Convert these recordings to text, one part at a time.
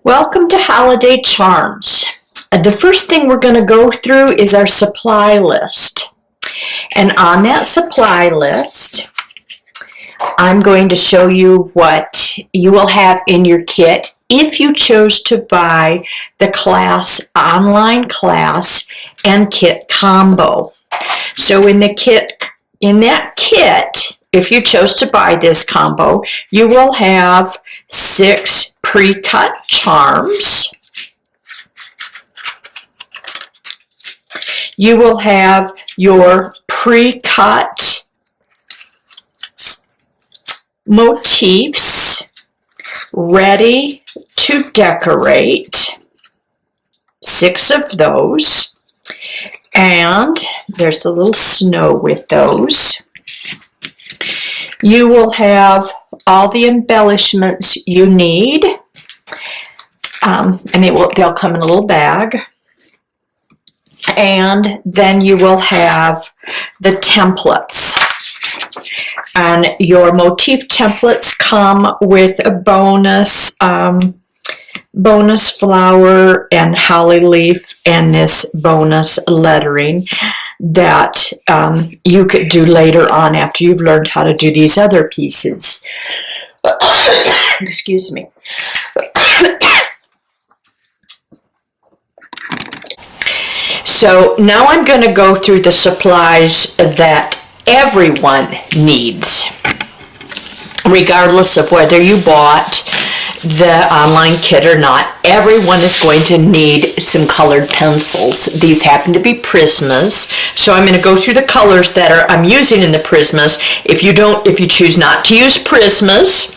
Welcome to Holiday Charms. The first thing we're going to go through is our supply list. And on that supply list, I'm going to show you what you will have in your kit if you chose to buy the online class and kit combo. So in that kit, if you chose to buy this combo, you will have 6 pre-cut charms. You will have your pre-cut motifs ready to decorate. 6 of those. And there's a little snow with those. You will have all the embellishments you need, and they'll come in a little bag. And then you will have the templates. And your motif templates come with a bonus flower and holly leaf and this bonus lettering that you could do later on after you've learned how to do these other pieces. Excuse me. So now I'm going to go through the supplies that everyone needs, regardless of whether you bought the online kit or not. Everyone is going to need some colored pencils. These happen to be Prismas, so I'm going to go through the colors that I'm using in the Prismas. If you choose not to use Prismas,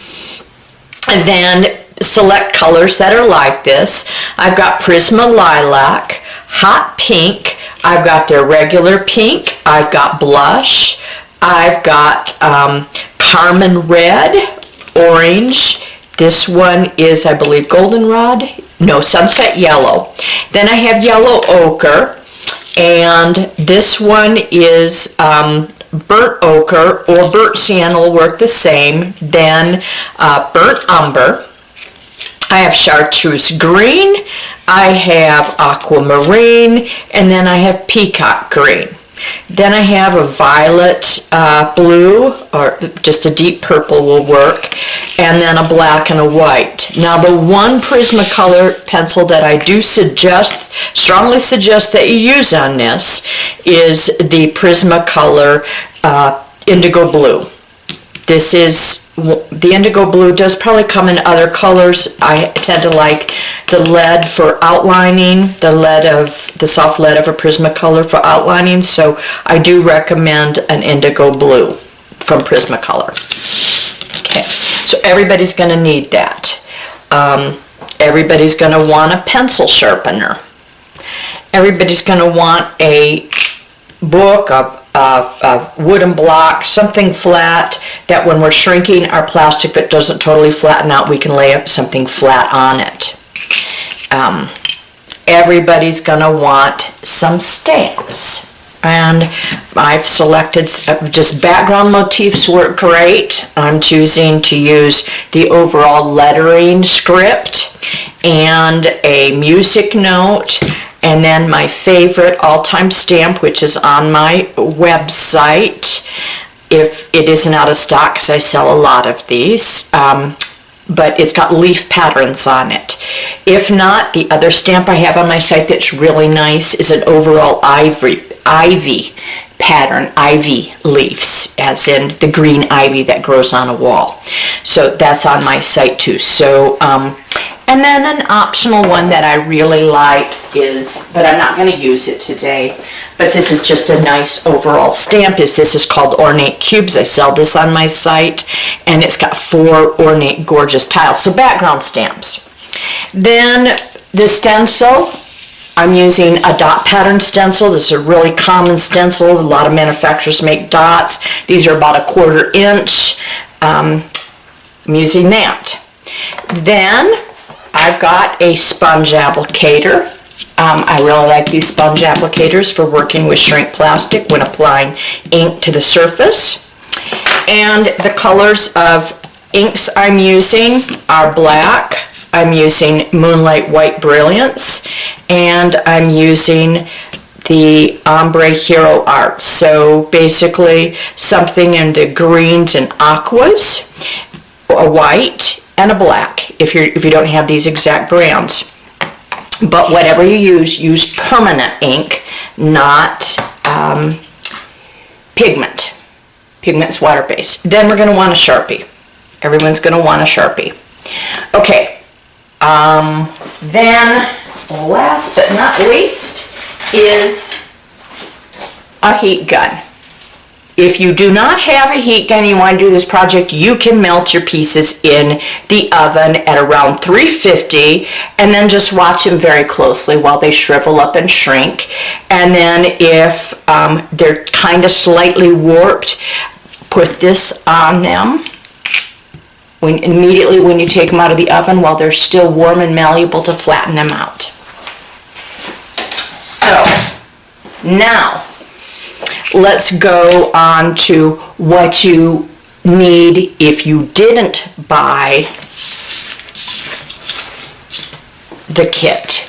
then select colors that are like this. I've got Prisma Lilac, Hot Pink, I've got their regular pink, I've got blush, I've got Carmine Red, Orange. This one is, I believe, Goldenrod. No, Sunset Yellow. Then I have Yellow Ochre, and this one is Burnt Ochre or Burnt Sienna will work the same. Then Burnt Umber. I have Chartreuse Green. I have Aquamarine, and then I have Peacock Green. Then I have a violet blue, or just a deep purple will work, and then a black and a white. Now the one Prismacolor pencil that I do strongly suggest that you use on this is the Prismacolor Indigo Blue. The indigo blue does probably come in other colors. I tend to like the lead for outlining, the soft lead of a Prismacolor for outlining, so I do recommend an indigo blue from Prismacolor. Okay, so everybody's going to need that. Everybody's going to want a pencil sharpener. Everybody's going to want a book, a wooden block, something flat that when we're shrinking our plastic that doesn't totally flatten out, we can lay up something flat on it. Everybody's going to want some stamps. And I've selected just background motifs work great. I'm choosing to use the overall lettering script and a music note. And then my favorite all-time stamp, which is on my website, if it isn't out of stock, because I sell a lot of these, but it's got leaf patterns on it. If not, the other stamp I have on my site that's really nice is an overall ivy pattern, ivy leaves, as in the green ivy that grows on a wall. So that's on my site too. So, and then an optional one that I really like is, but I'm not going to use it today, but this is just a nice overall stamp. This is called Ornate Cubes. I sell this on my site, and it's got 4 ornate, gorgeous tiles. So background stamps. Then the stencil, I'm using a dot pattern stencil. This is a really common stencil. A lot of manufacturers make dots. These are about 1/4 inch. I'm using that. Then I've got a sponge applicator. I really like these sponge applicators for working with shrink plastic when applying ink to the surface. And the colors of inks I'm using are black, I'm using Moonlight White Brilliance, and I'm using the Ombre Hero Art. So basically something in the greens and aquas, a white and a black if you don't have these exact brands. But whatever you use permanent ink, not pigment. Pigment's water-based. Then we're going to want a Sharpie. Everyone's going to want a Sharpie. Okay. Then last but not least is a heat gun. If you do not have a heat gun and you want to do this project, you can melt your pieces in the oven at around 350 and then just watch them very closely while they shrivel up and shrink. And then if they're kind of slightly warped, put this on them immediately when you take them out of the oven while they're still warm and malleable to flatten them out. So now let's go on to what you need if you didn't buy the kit.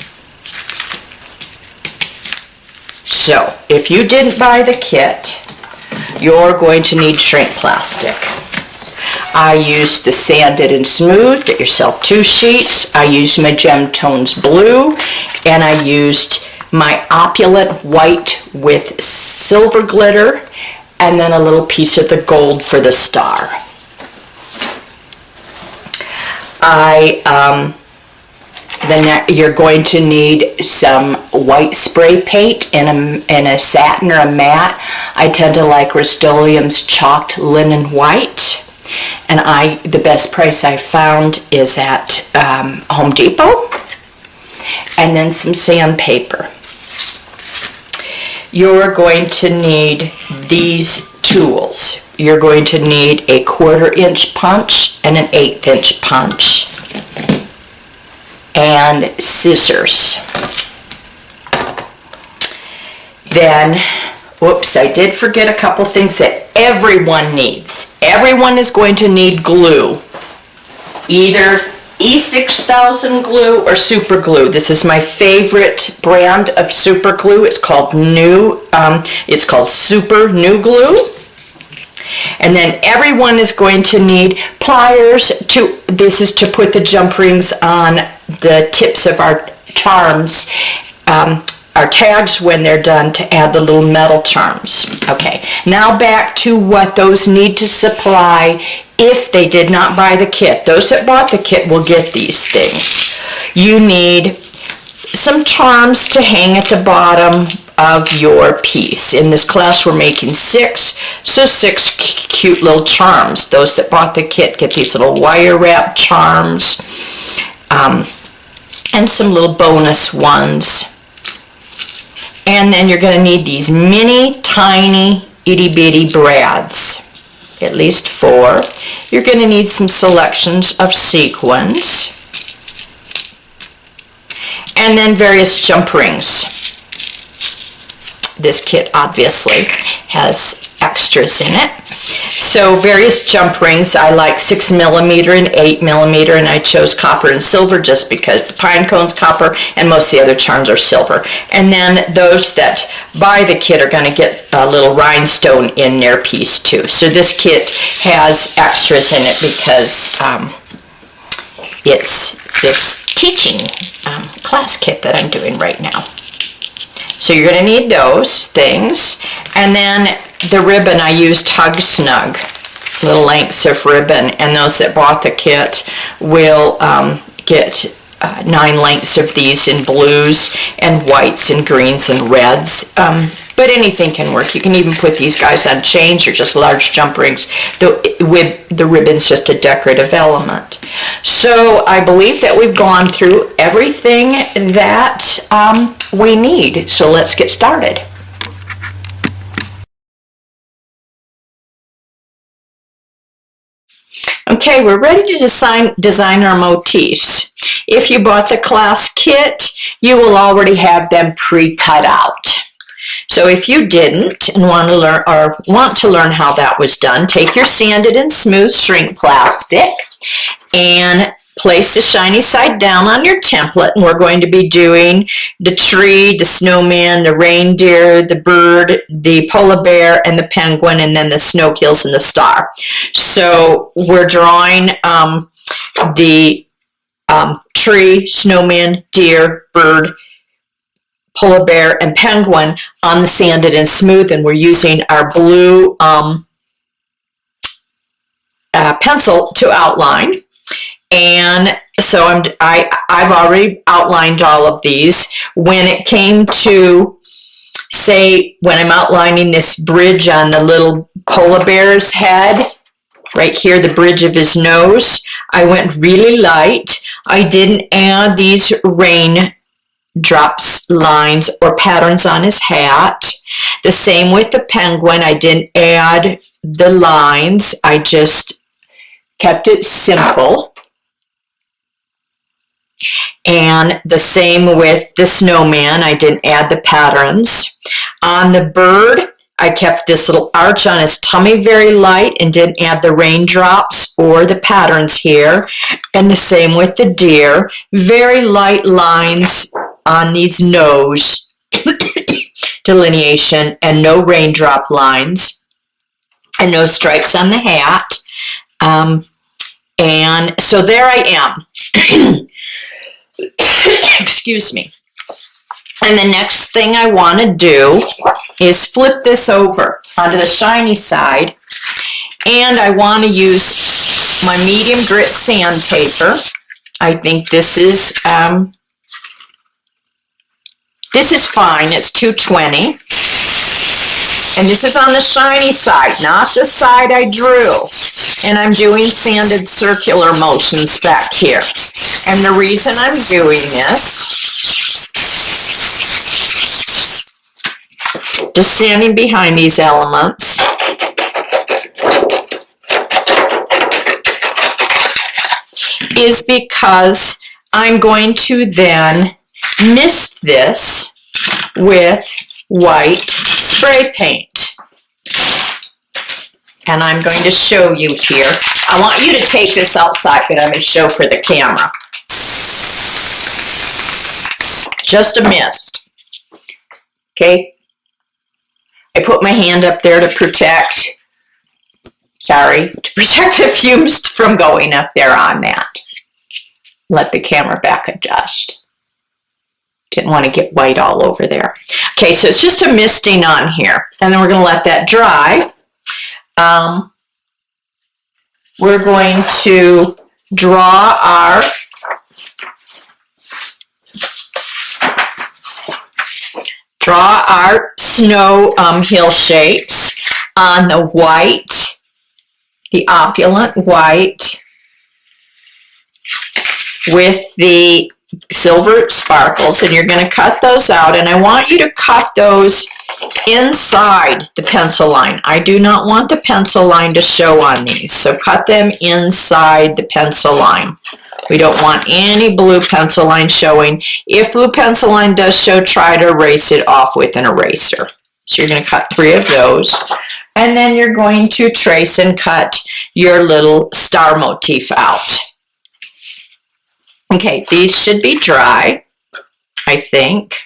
So if you didn't buy the kit, you're going to need shrink plastic. I used the Sanded and Smooth. Get yourself 2 sheets. I used Magenta Tones Blue, and I used my Opulent White with silver glitter, and then a little piece of the gold for the star. You're going to need some white spray paint in a satin or a matte. I tend to like Rust-Oleum's Chalked Linen White, and the best price I found is at Home Depot. And then some sandpaper. You're going to need these tools. You're going to need a 1/4 inch punch and an 1/8 inch punch, and scissors. Then, whoops, I did forget a couple things that everyone needs. Everyone is going to need glue. Either E6000 glue or super glue. This is my favorite brand of super glue. It's called Super New Glue. And then everyone is going to need pliers this is to put the jump rings on the tips of our charms, our tags when they're done, to add the little metal charms. Okay, now back to what those need to supply if they did not buy the kit. Those that bought the kit will get these things. You need some charms to hang at the bottom of your piece. In this class we're making 6, so 6 cute little charms. Those that bought the kit get these little wire wrap charms, and some little bonus ones. And then you're going to need these mini tiny itty bitty brads, at least 4. You're going to need some selections of sequins, and then various jump rings. This kit obviously has extras in it. So various jump rings. I like 6mm and 8mm, and I chose copper and silver just because the pine cone's copper and most of the other charms are silver. And then those that buy the kit are going to get a little rhinestone in their piece too. So this kit has extras in it because it's this teaching class kit that I'm doing right now. So you're going to need those things. And then the ribbon, I used Hug Snug, little lengths of ribbon. And those that bought the kit will get 9 lengths of these in blues and whites and greens and reds. But anything can work. You can even put these guys on chains or just large jump rings. The ribbon's just a decorative element. So I believe that we've gone through everything that we need. So let's get started. Okay, we're ready to design our motifs. If you bought the class kit, you will already have them pre-cut out. So if you didn't and want to learn how that was done, take your Sanded and Smooth shrink plastic and place the shiny side down on your template, and we're going to be doing the tree, the snowman, the reindeer, the bird, the polar bear, and the penguin, and then the snow hills and the star. So we're drawing the tree, snowman, deer, bird, polar bear, and penguin on the sanded and smooth, and we're using our blue pencil to outline. And so I've already outlined all of these. When it came to, say, when I'm outlining this bridge on the little polar bear's head, right here, the bridge of his nose, I went really light. I didn't add these rain drops lines or patterns on his hat. The same with the penguin. I didn't add the lines. I just kept it simple. And the same with the snowman. I didn't add the patterns. On the bird, I kept this little arch on his tummy very light and didn't add the raindrops or the patterns here. And the same with the deer. Very light lines on these nose delineation and no raindrop lines and no stripes on the hat. And so there I am. Excuse me. And the next thing I want to do is flip this over onto the shiny side, and I want to use my medium grit sandpaper. I think this is fine. It's 220, and this is on the shiny side, not the side I drew. And I'm doing sanded circular motions back here. And the reason I'm doing this, just standing behind these elements, is because I'm going to then mist this with white spray paint. And I'm going to show you here. I want you to take this outside, but I'm going to show for the camera. Just a mist. Okay. I put my hand up there to protect the fumes from going up there on that. Let the camera back adjust. Didn't want to get white all over there. Okay, so it's just a misting on here. And then we're going to let that dry. We're going to draw our snow hill shapes on the white, the opulent white, with the silver sparkles, and you're going to cut those out, and I want you to cut those inside the pencil line. I do not want the pencil line to show on these, so cut them inside the pencil line. We don't want any blue pencil line showing. If blue pencil line does show, try to erase it off with an eraser. So you're going to cut 3 of those, and then you're going to trace and cut your little star motif out. Okay, these should be dry, I think.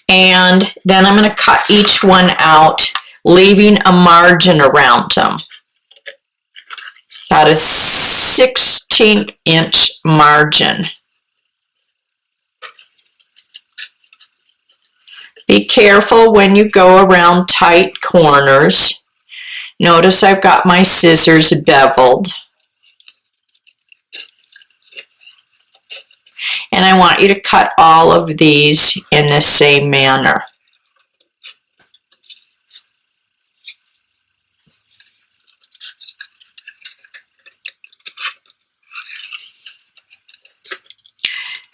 And then I'm going to cut each one out, leaving a margin around them. About a 16-inch margin. Be careful when you go around tight corners. Notice I've got my scissors beveled. And I want you to cut all of these in the same manner.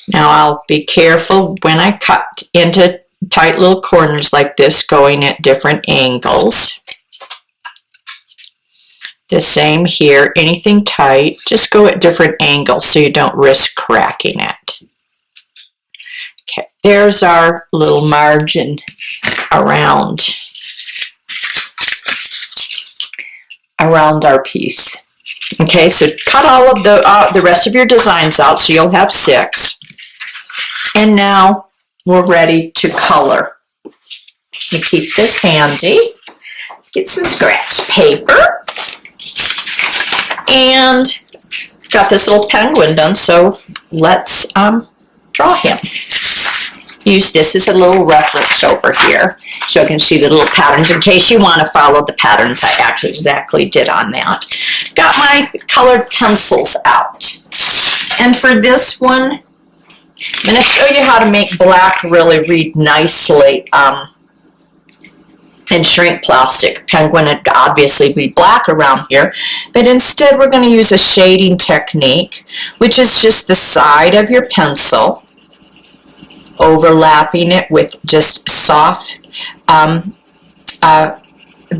Now I'll be careful when I cut into tight little corners like this, going at different angles. The same here, anything tight, just go at different angles so you don't risk cracking it. Okay, there's our little margin around our piece. Okay, so cut all of the rest of your designs out, so you'll have 6. And now we're ready to color. You keep this handy. Get some scratch paper. And got this little penguin done, so let's draw him. Use this as a little reference over here so you can see the little patterns in case you want to follow the patterns I actually exactly did on that. Got my colored pencils out. And for this one, I'm going to show you how to make black really read nicely in shrink plastic. Penguin would obviously be black around here, but instead we're going to use a shading technique, which is just the side of your pencil, overlapping it with just soft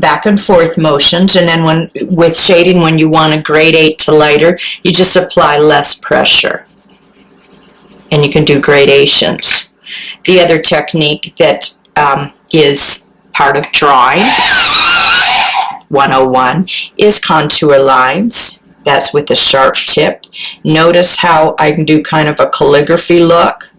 back and forth motions, and then with shading, when you want a grade 8 to lighter, you just apply less pressure and you can do gradations. The other technique that is part of drawing 101 is contour lines. That's with a sharp tip. Notice how I can do kind of a calligraphy look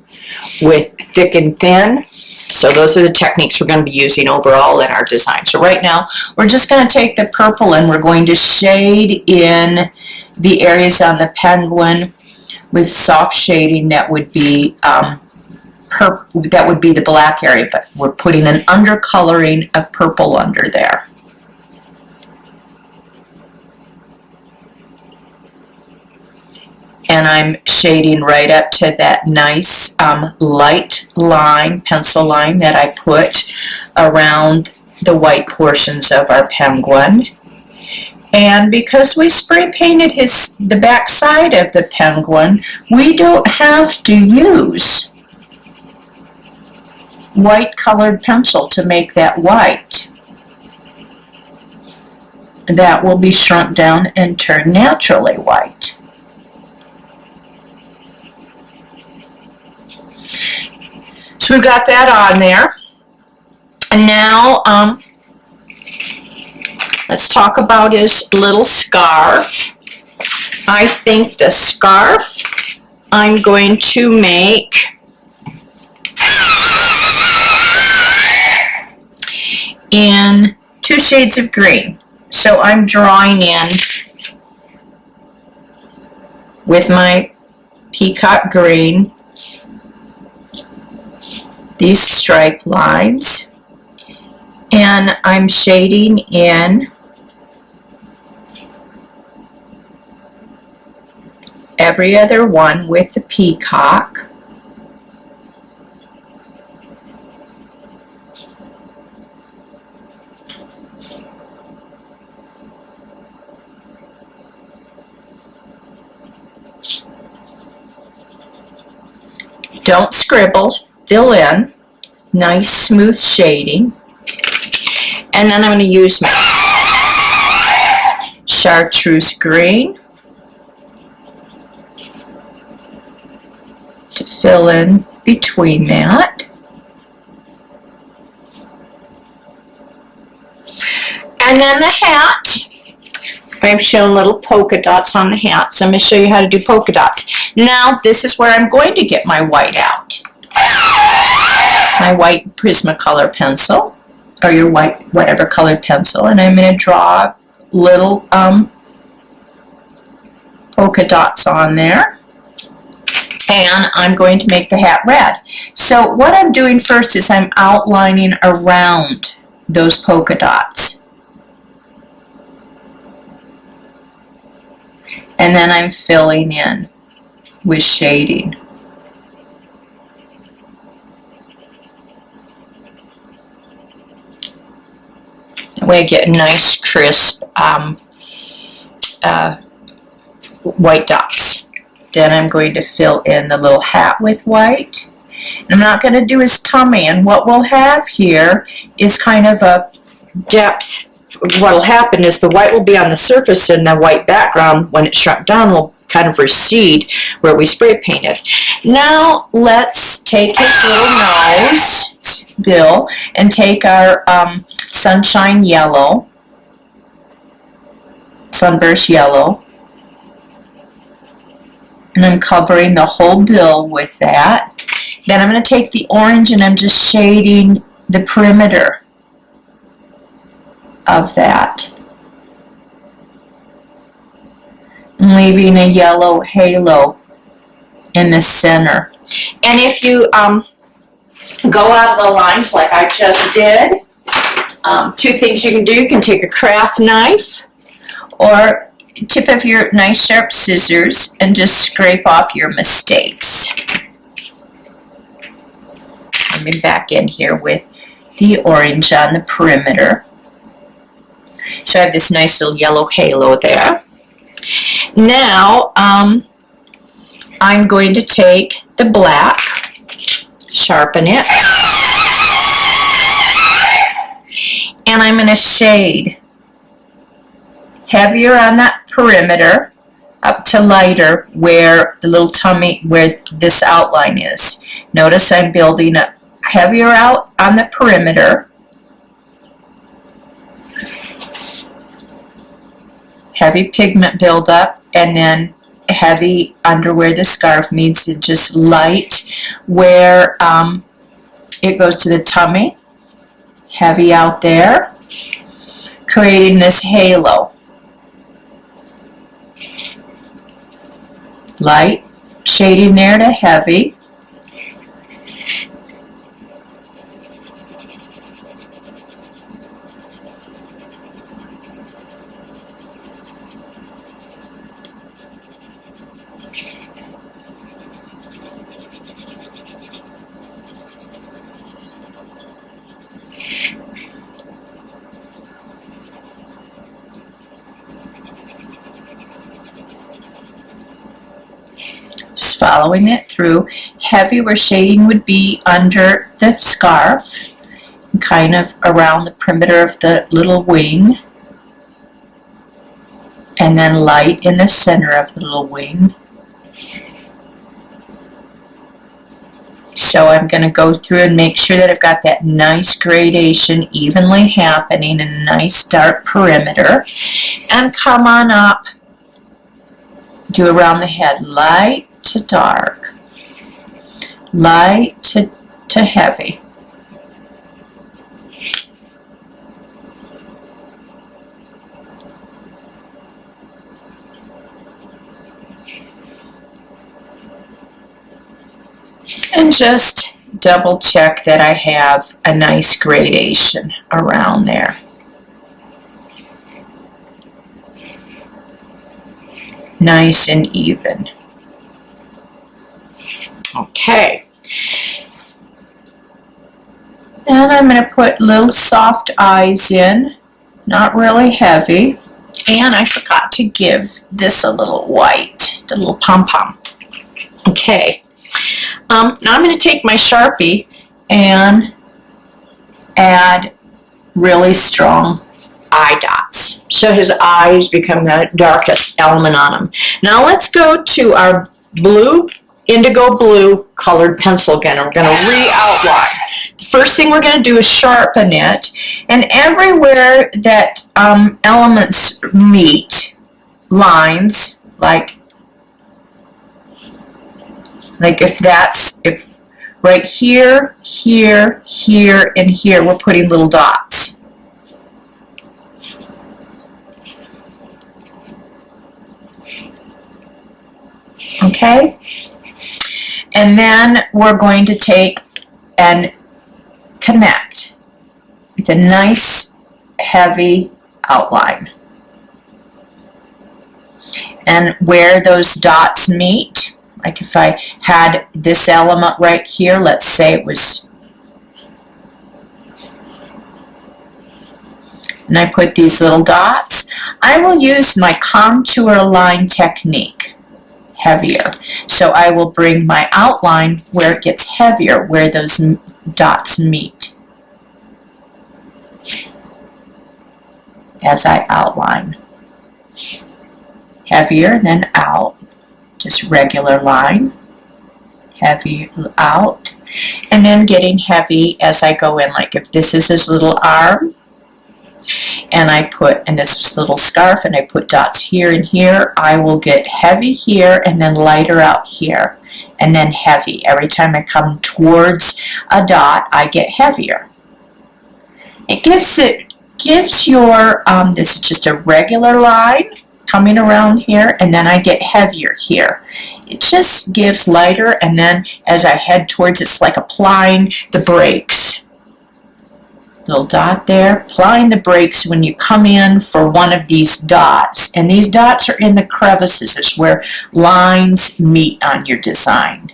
with thick and thin. So those are the techniques we're going to be using overall in our design. So right now we're just going to take the purple and we're going to shade in the areas on the penguin with soft shading that would be the black area, but we're putting an undercoloring of purple under there. And I'm shading right up to that nice light line, pencil line that I put around the white portions of our penguin. And because we spray painted the back side of the penguin, we don't have to use white colored pencil to make that white. That will be shrunk down and turned naturally white. So we've got that on there. And now let's talk about his little scarf. I think the scarf I'm going to make in 2 shades of green. So I'm drawing in with my peacock green these stripe lines, and I'm shading in every other one with the peacock. Don't scribble, fill in, nice smooth shading. And then I'm going to use my chartreuse green to fill in between that. And then the hat, I've shown little polka dots on the hat, so I'm going to show you how to do polka dots. Now this is where I'm going to get my white out. My white Prismacolor pencil, or your white whatever colored pencil, and I'm going to draw little polka dots on there. And I'm going to make the hat red. So what I'm doing first is I'm outlining around those polka dots. And then I'm filling in with shading. That way I get nice crisp white dots. Then I'm going to fill in the little hat with white. And I'm not going to do his tummy. And what we'll have here is kind of a depth. What will happen is the white will be on the surface and the white background, when it's shrunk down, will kind of recede where we spray painted. Now let's take his little nose, Bill, and take our sunshine yellow, sunburst yellow, And I'm covering the whole bill with that. Then I'm going to take the orange and I'm just shading the perimeter of that. I'm leaving a yellow halo in the center. And if you go out of the lines like I just did, two things you can do. You can take a craft knife or tip of your nice sharp scissors and just scrape off your mistakes. Coming back in here with the orange on the perimeter. So I have this nice little yellow halo there. Now I'm going to take the black, sharpen it, and I'm going to shade heavier on that perimeter up to lighter where the little tummy, where this outline is. Notice I'm building up heavier out on the perimeter, heavy pigment buildup, and then heavy under where the scarf meets, and just light where it goes to the tummy, heavy out there, creating this halo. Light shading there to heavy. Just following it through. Heavy where shading would be under the scarf, kind of around the perimeter of the little wing, and then light in the center of the little wing. So I'm going to go through and make sure that I've got that nice gradation evenly happening and a nice dark perimeter, and come on up, do around the head, light to dark, light to heavy. And just double check that I have a nice gradation around there. Nice and even. Okay. And I'm going to put little soft eyes in, not really heavy. And I forgot to give this a little white, the little pom-pom. Okay. Now I'm going to take my Sharpie and add really strong eye dots. So his eyes become the darkest element on him. Now let's go to our blue, indigo blue colored pencil again. We're going to re-outline. The first thing we're going to do is sharpen it, and everywhere that elements meet, lines, like if right here, here, here, and here, we're putting little dots. Okay? And then we're going to take and connect with a nice heavy outline. And where those dots meet, like if I had this element right here, let's say it was, and I put these little dots, I will use my contour line technique, heavier. So I will bring my outline where it gets heavier, where those dots meet, as I outline. Heavier, then out, just regular line, heavy out, and then getting heavy as I go in. Like if this is his little arm, and I put in this little scarf and I put dots here and here, I will get heavy here and then lighter out here and then heavy. Every time I come towards a dot, I get heavier. It gives your, this is just a regular line coming around here, and then I get heavier here. It just gives lighter, and then as I head towards, it's like applying the brakes. Little dot there, applying the brakes when you come in for one of these dots. And these dots are in the crevices. It's where lines meet on your design.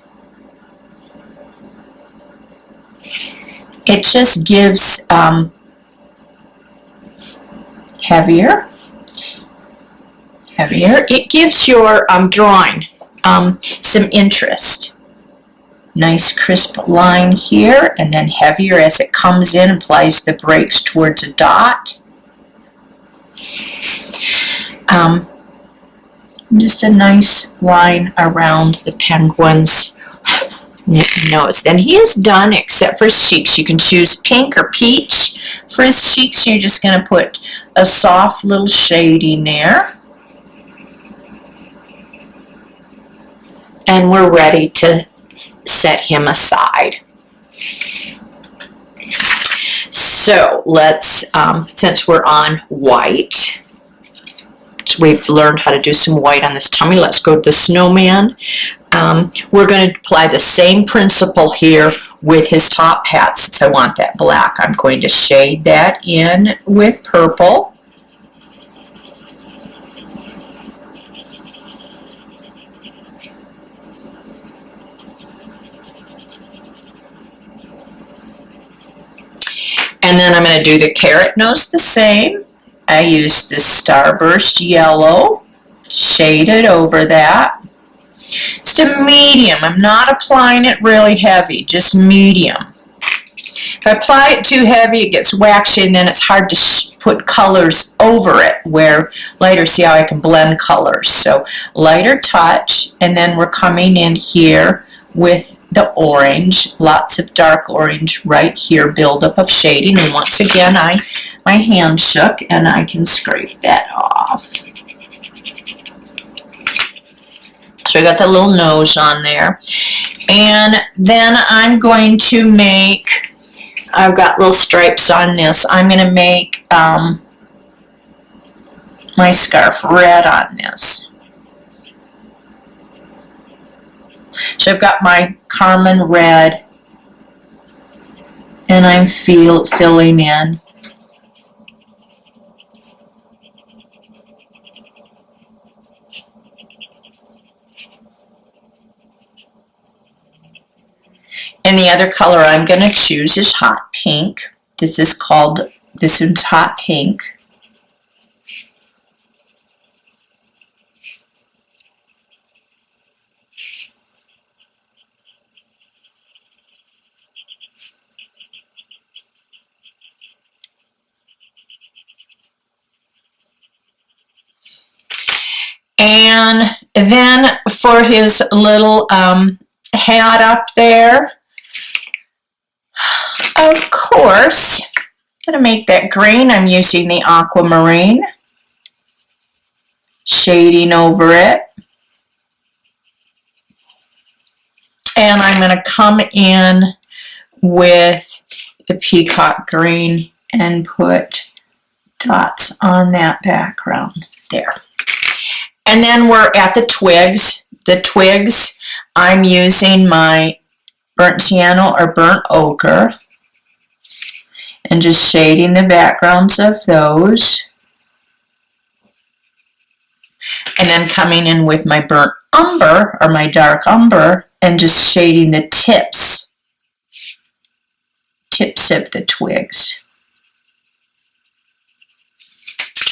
It just gives heavier. It gives your drawing some interest. Nice crisp line here, and then heavier as it comes in, applies the brakes towards a dot. Just a nice line around the penguin's nose. Then he is done except for his cheeks. You can choose pink or peach. For his cheeks, you're just going to put a soft little shading there. And we're ready to set him aside. So let's, since we're on white, so we've learned how to do some white on this tummy, let's go to the snowman. We're going to apply the same principle here with his top hat. Since I want that black, I'm going to shade that in with purple. And then I'm going to do the carrot nose the same. I use this Starburst yellow, shaded over that. Just a medium. I'm not applying it really heavy, just medium. If I apply it too heavy, it gets waxy, and then it's hard to put colors over it, where later, see how I can blend colors. So lighter touch, and then we're coming in here with the orange, lots of dark orange right here, buildup of shading, and once again my hand shook and I can scrape that off. So I got the little nose on there, and then I'm going to make, I've got little stripes on this, I'm going to make my scarf red on this. So I've got my Carmen red, and I'm filling in. And the other color I'm going to choose is hot pink. This is hot pink. And then for his little hat up there, of course, I'm going to make that green. I'm using the aquamarine, shading over it. And I'm going to come in with the peacock green and put dots on that background there. And then we're at the twigs. The twigs, I'm using my burnt sienna or burnt ochre and just shading the backgrounds of those. And then coming in with my burnt umber or my dark umber and just shading the tips of the twigs.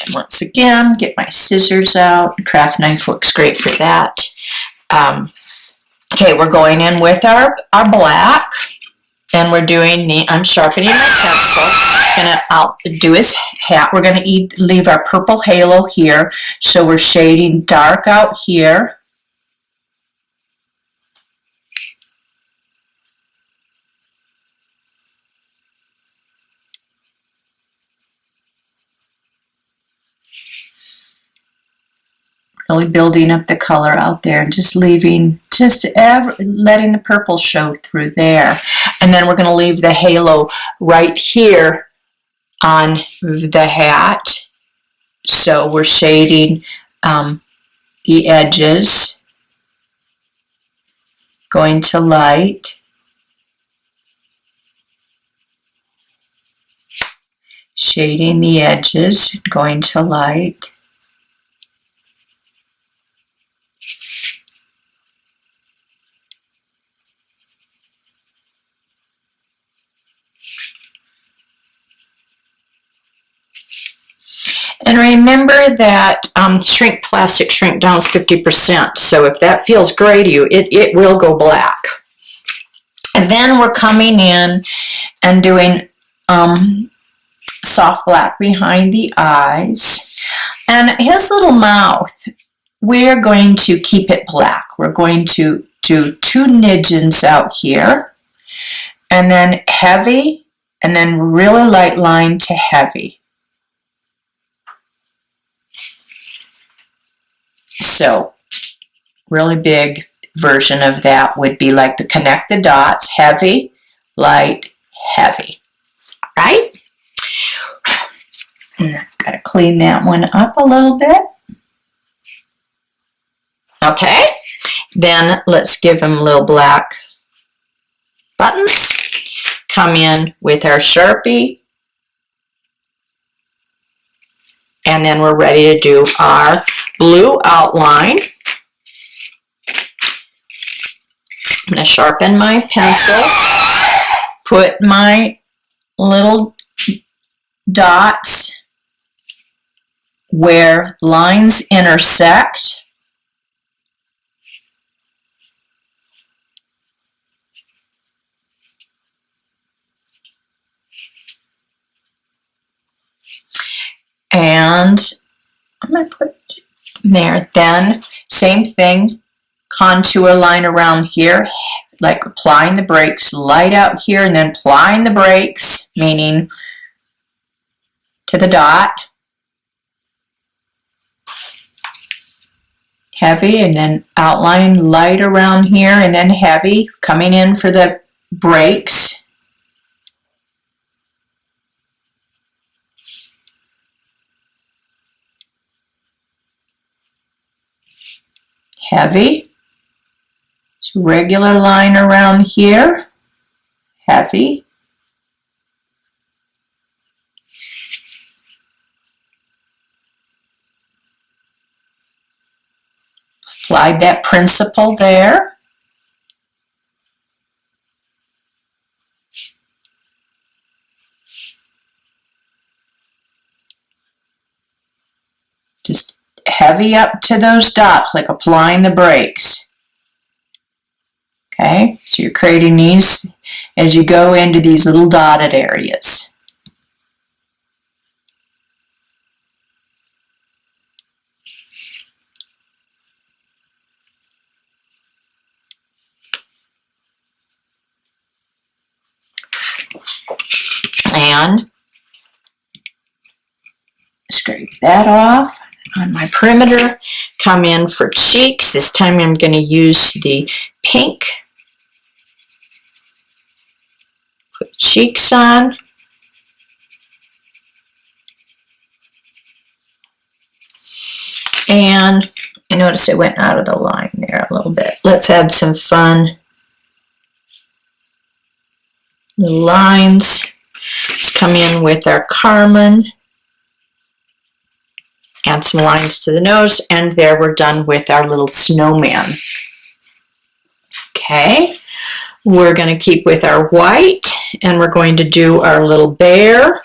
And once again, get my scissors out. Craft knife works great for that. Okay, we're going in with our black, and we're doing I'm sharpening my pencil. I'll do his hat. We're gonna leave our purple halo here, so we're shading dark out here. really building up the color out there and just leaving, letting the purple show through there. And then we're going to leave the halo right here on the hat. So we're shading the edges, going to light, shading the edges, going to light. And remember that plastic shrink down is 50%. So if that feels gray to you, it will go black. And then we're coming in and doing soft black behind the eyes. And his little mouth, we're going to keep it black. We're going to do 2 nidgens out here. And then heavy, and then really light line to heavy. So, really big version of that would be like the connect the dots, heavy, light, heavy. Right? And I've got to clean that one up a little bit. Okay. Then let's give him little black buttons. Come in with our Sharpie. And then we're ready to do our blue outline. I'm going to sharpen my pencil, put my little dots where lines intersect. And I'm going to put there. Then same thing, contour line around here, like applying the brakes, light out here, and then applying the brakes, meaning to the dot, heavy, and then outline light around here, and then heavy, coming in for the brakes. Heavy, so regular line around here, heavy, applied that principle there, just heavy up to those dots, like applying the brakes. Okay, so you're creating these as you go into these little dotted areas. And scrape that off. On my perimeter, come in for cheeks. This time I'm going to use the pink. Put cheeks on. And I notice I went out of the line there a little bit. Let's add some fun lines. Let's come in with our Carmen. Add some lines to the nose, and there we're done with our little snowman. Okay, we're going to keep with our white, and we're going to do our little bear.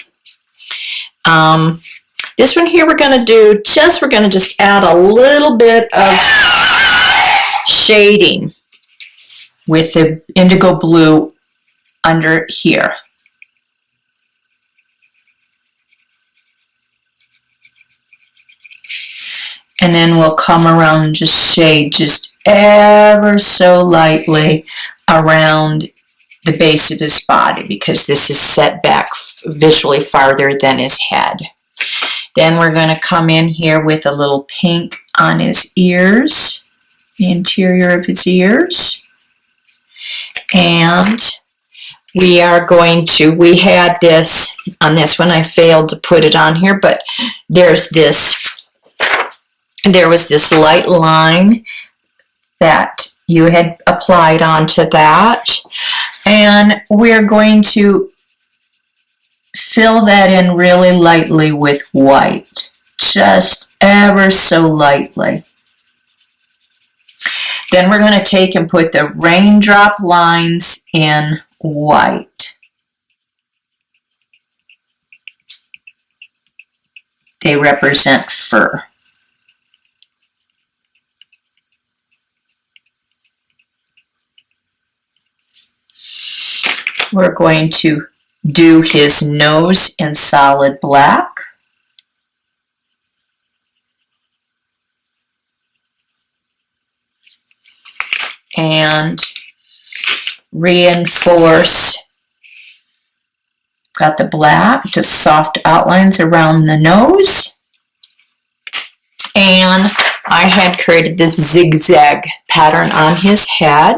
This one here we're going to just add a little bit of shading with the indigo blue under here. And then we'll come around and just shade just ever so lightly around the base of his body, because this is set back visually farther than his head. Then we're going to come in here with a little pink on his ears, the interior of his ears. And we are going to, we had this, on this one I failed to put it on here, but there was this light line that you had applied onto that. And we're going to fill that in really lightly with white, just ever so lightly. Then we're going to take and put the raindrop lines in white. They represent fur. We're going to do his nose in solid black. And reinforce. Got the black, just soft outlines around the nose. And I had created this zigzag pattern on his head.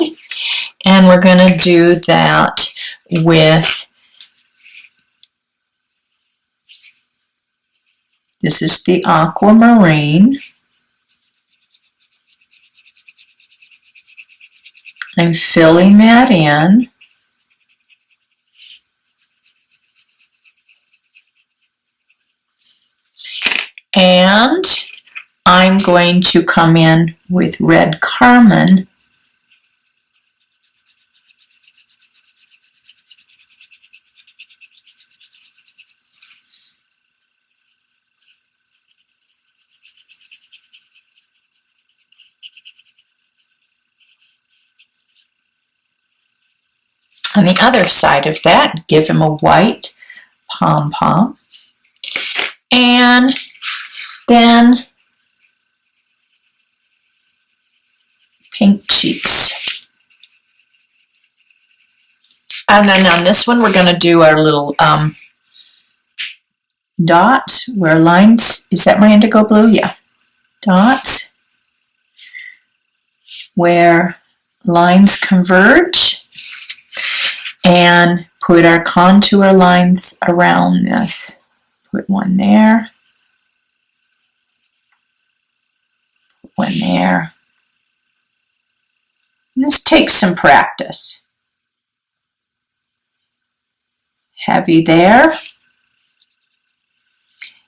And we're going to do that with, this is the aquamarine. I'm filling that in. And I'm going to come in with red carmine. On the other side of that, give him a white pom-pom. And then pink cheeks. And then on this one, we're going to do our little dots where lines, is that my indigo blue? Yeah. Dots where lines converge. And put our contour lines around this. Put one there. Put one there. And this takes some practice. Heavy there.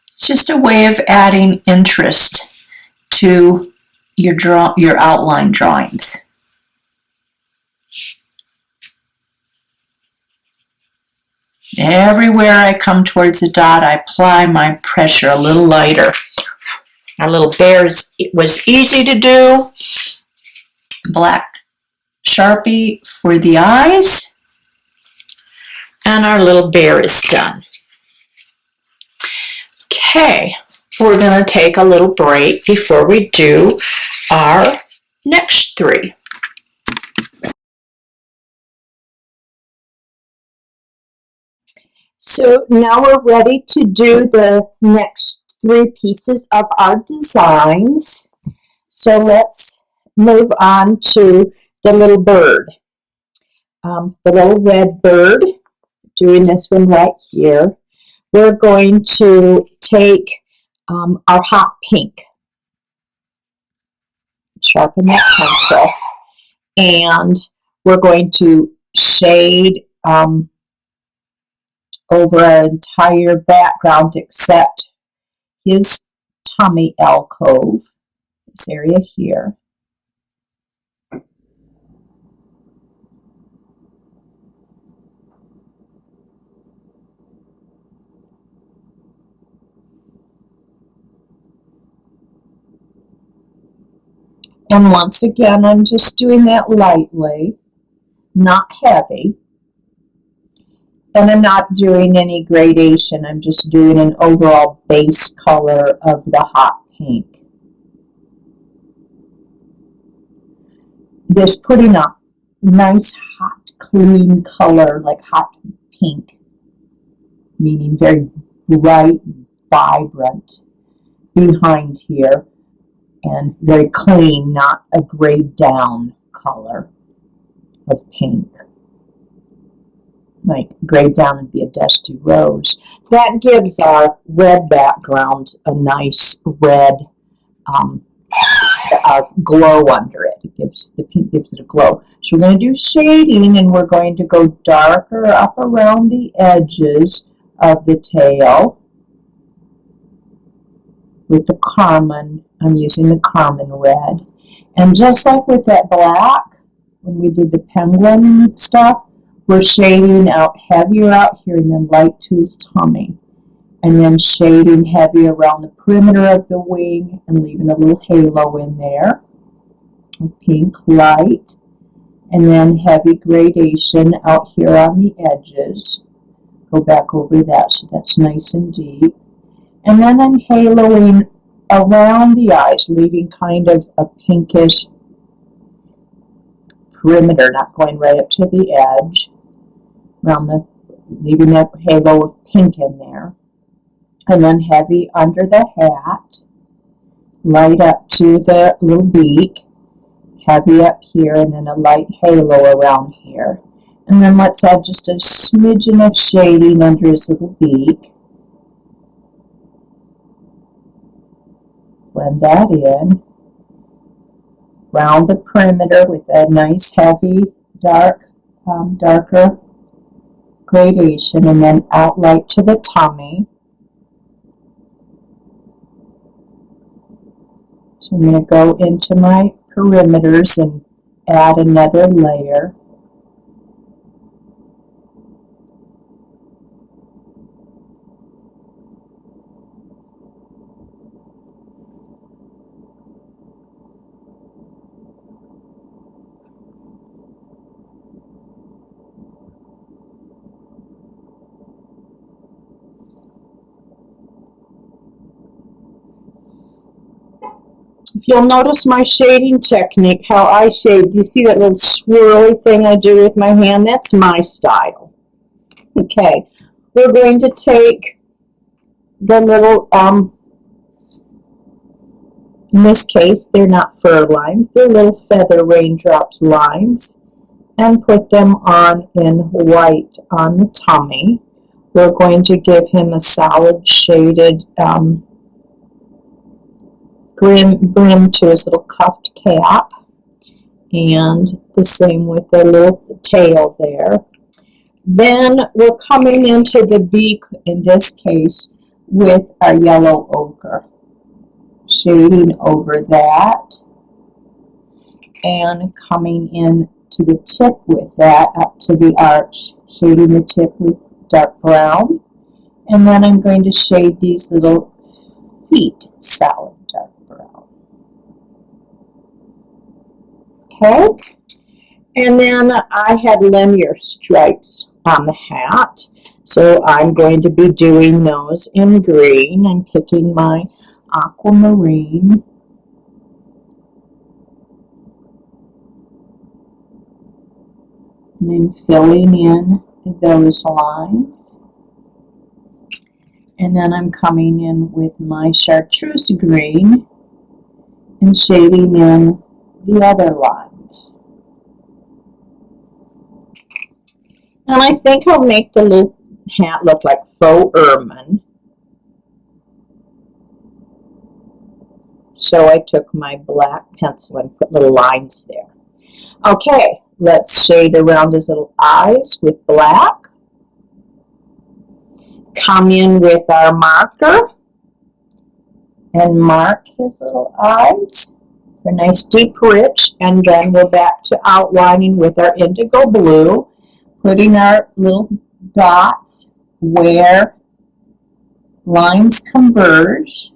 It's just a way of adding interest to your outline drawings. Everywhere I come towards a dot, I apply my pressure a little lighter. Our little bears, it was easy to do. Black Sharpie for the eyes. And our little bear is done. Okay, we're going to take a little break before we do our next three. So now we're ready to do the next three pieces of our designs. So let's move on to the little bird. The little red bird, doing this one right here. We're going to take our hot pink, sharpen that pencil, and we're going to shade over an entire background except his tummy alcove, this area here. And once again, I'm just doing that lightly, not heavy. And I'm not doing any gradation. I'm just doing an overall base color of the hot pink. Just putting a nice, hot, clean color like hot pink, meaning very bright, vibrant behind here and very clean, not a grayed down color of pink. Like grayed down would be a dusty rose. That gives our red background a nice red glow under it. The pink gives it a glow. So we're going to do shading, and we're going to go darker up around the edges of the tail with the carmine. I'm using the carmine red. And just like with that black, when we did the penguin stuff, we're shading out heavier out here and then light to his tummy. And then shading heavy around the perimeter of the wing and leaving a little halo in there with pink light. And then heavy gradation out here on the edges. Go back over that so that's nice and deep. And then I'm haloing around the eyes, leaving kind of a pinkish perimeter, not going right up to the edge. Leaving that halo of pink in there. And then heavy under the hat, light up to the little beak, heavy up here, and then a light halo around here. And then let's add just a smidgen of shading under his little beak. Blend that in. Round the perimeter with a nice heavy darker gradation, and then outlight to the tummy. So I'm going to go into my perimeters and add another layer. If you'll notice my shading technique, how I shade, do you see that little swirly thing I do with my hand? That's my style. Okay, we're going to take the little, in this case, they're not fur lines, they're little feather raindrops lines, and put them on in white on the tummy. We're going to give him a solid shaded brim to his little cuffed cap, and the same with the little tail there. Then we're coming into the beak, in this case, with our yellow ochre. Shading over that, and coming in to the tip with that, up to the arch, shading the tip with dark brown. And then I'm going to shade these little feet solid dark brown. Okay, and then I had linear stripes on the hat, so I'm going to be doing those in green. I'm picking my aquamarine, and then filling in those lines. And then I'm coming in with my chartreuse green and shading in the other lines. And I think I'll make the little hat look like faux ermine. So I took my black pencil and put little lines there. Okay, let's shade around his little eyes with black. Come in with our marker and mark his little eyes for nice deep rich, and then we're back to outlining with our indigo blue, putting our little dots where lines converge.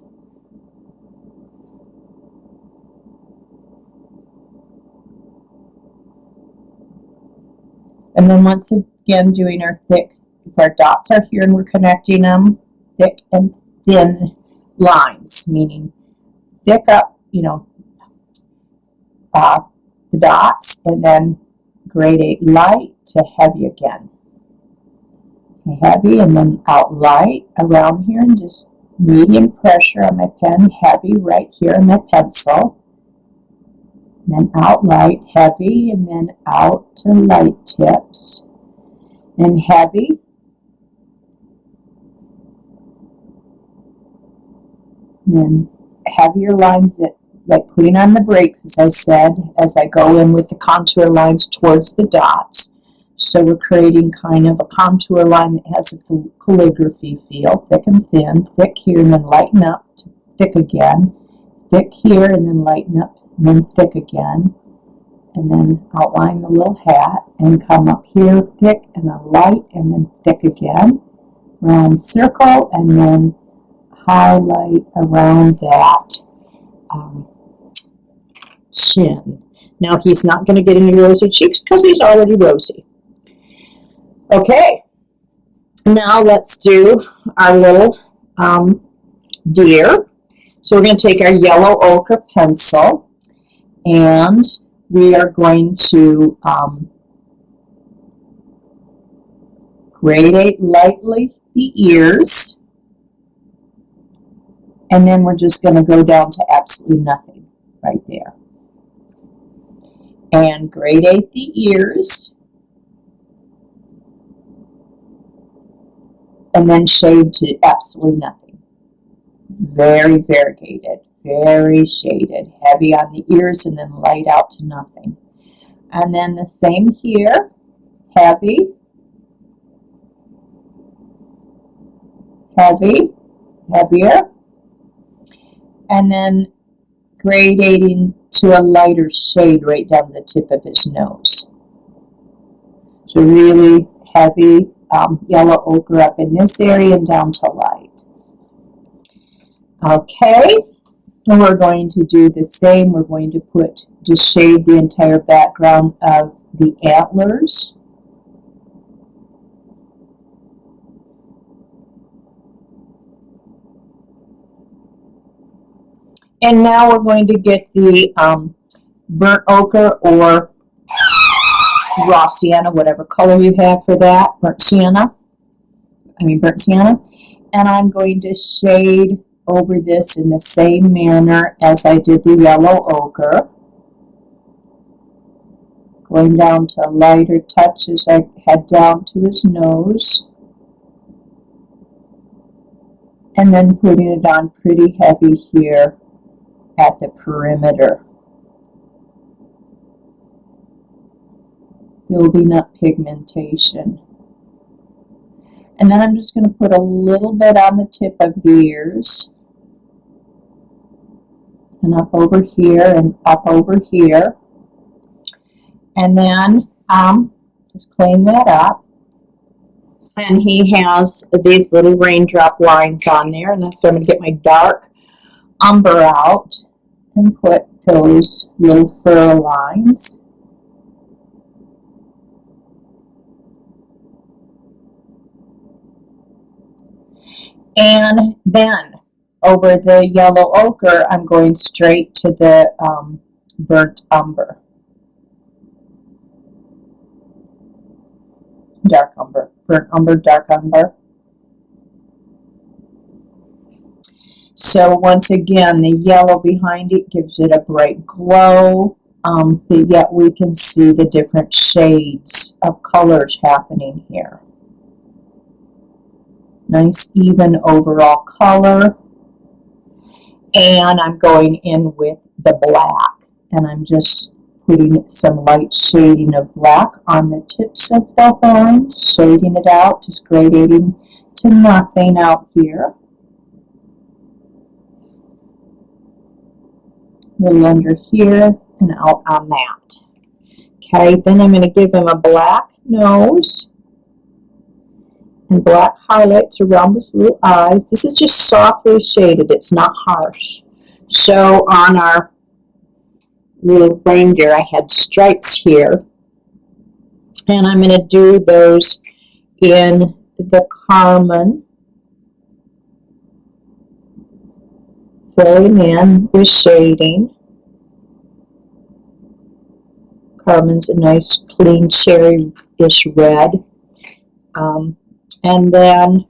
And then once again doing our thick, if our dots are here and we're connecting them, thick and thin lines, meaning thick up, the dots, and then gradate light to heavy again. Heavy, and then out light around here, and just medium pressure on my pen, heavy right here on my pencil. And then out light, heavy, and then out to light tips. Then heavy. And then heavier lines that, like putting on the brakes, as I said, as I go in with the contour lines towards the dots. So we're creating kind of a contour line that has a calligraphy feel, thick and thin, thick here and then lighten up, to thick again, thick here and then lighten up, and then thick again, and then outline the little hat and come up here thick and then light and then thick again, round circle, and then highlight around that chin. Now he's not going to get any rosy cheeks because he's already rosy. Okay, now let's do our little deer. So we're going to take our yellow ochre pencil and we are going to gradate lightly the ears, and then we're just going to go down to absolutely nothing right there. And gradate the ears, and then shade to absolutely nothing. Very variegated, very shaded, heavy on the ears and then light out to nothing. And then the same here, heavy, heavy, heavier, and then gradating to a lighter shade right down the tip of his nose. So really heavy yellow ochre up in this area and down to light. Okay, and we're going to do the same. We're going to just shade the entire background of the antlers. And now we're going to get the burnt ochre or raw sienna, whatever color you have for that, burnt sienna. And I'm going to shade over this in the same manner as I did the yellow ochre. Going down to a lighter touch as I head down to his nose. And then putting it on pretty heavy here at the perimeter. Building up pigmentation. And then I'm just going to put a little bit on the tip of the ears. And up over here and up over here. And then just clean that up. And he has these little raindrop lines on there. And that's where I'm going to get my dark umber out and put those little fur lines. And then over the yellow ochre, I'm going straight to the burnt umber. Dark umber. Burnt umber, dark umber. So once again, the yellow behind it gives it a bright glow, but yet we can see the different shades of colors happening here. Nice even overall color. And I'm going in with the black, and I'm just putting some light shading of black on the tips of the horns, shading it out, just gradating to nothing out here. A little under here and out on that. Okay, then I'm going to give him a black nose and black highlights around his little eyes. This is just softly shaded, it's not harsh. So on our little reindeer, I had stripes here, and I'm going to do those in the carmine, filling in with shading. Carmine's a nice clean cherry-ish red. And then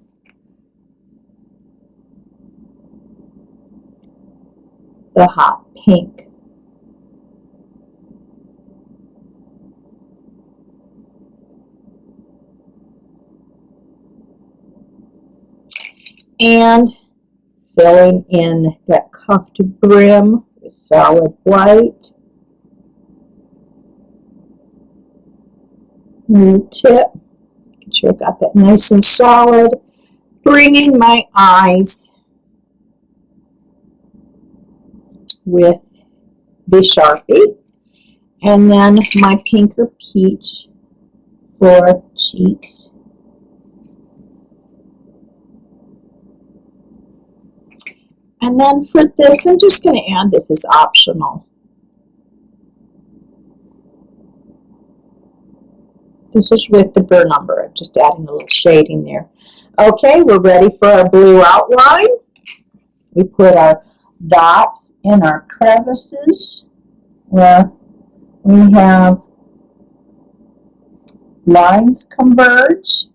the hot pink. And filling in that cuffed brim with solid white. New tip, make sure I got that nice and solid. Bringing my eyes with the Sharpie, and then my pink or peach for cheeks. And then for this, I'm just going to add, this is optional. This is with the burr number. I'm just adding a little shading there. Okay, we're ready for our blue outline. We put our dots in our crevices where we have lines converge.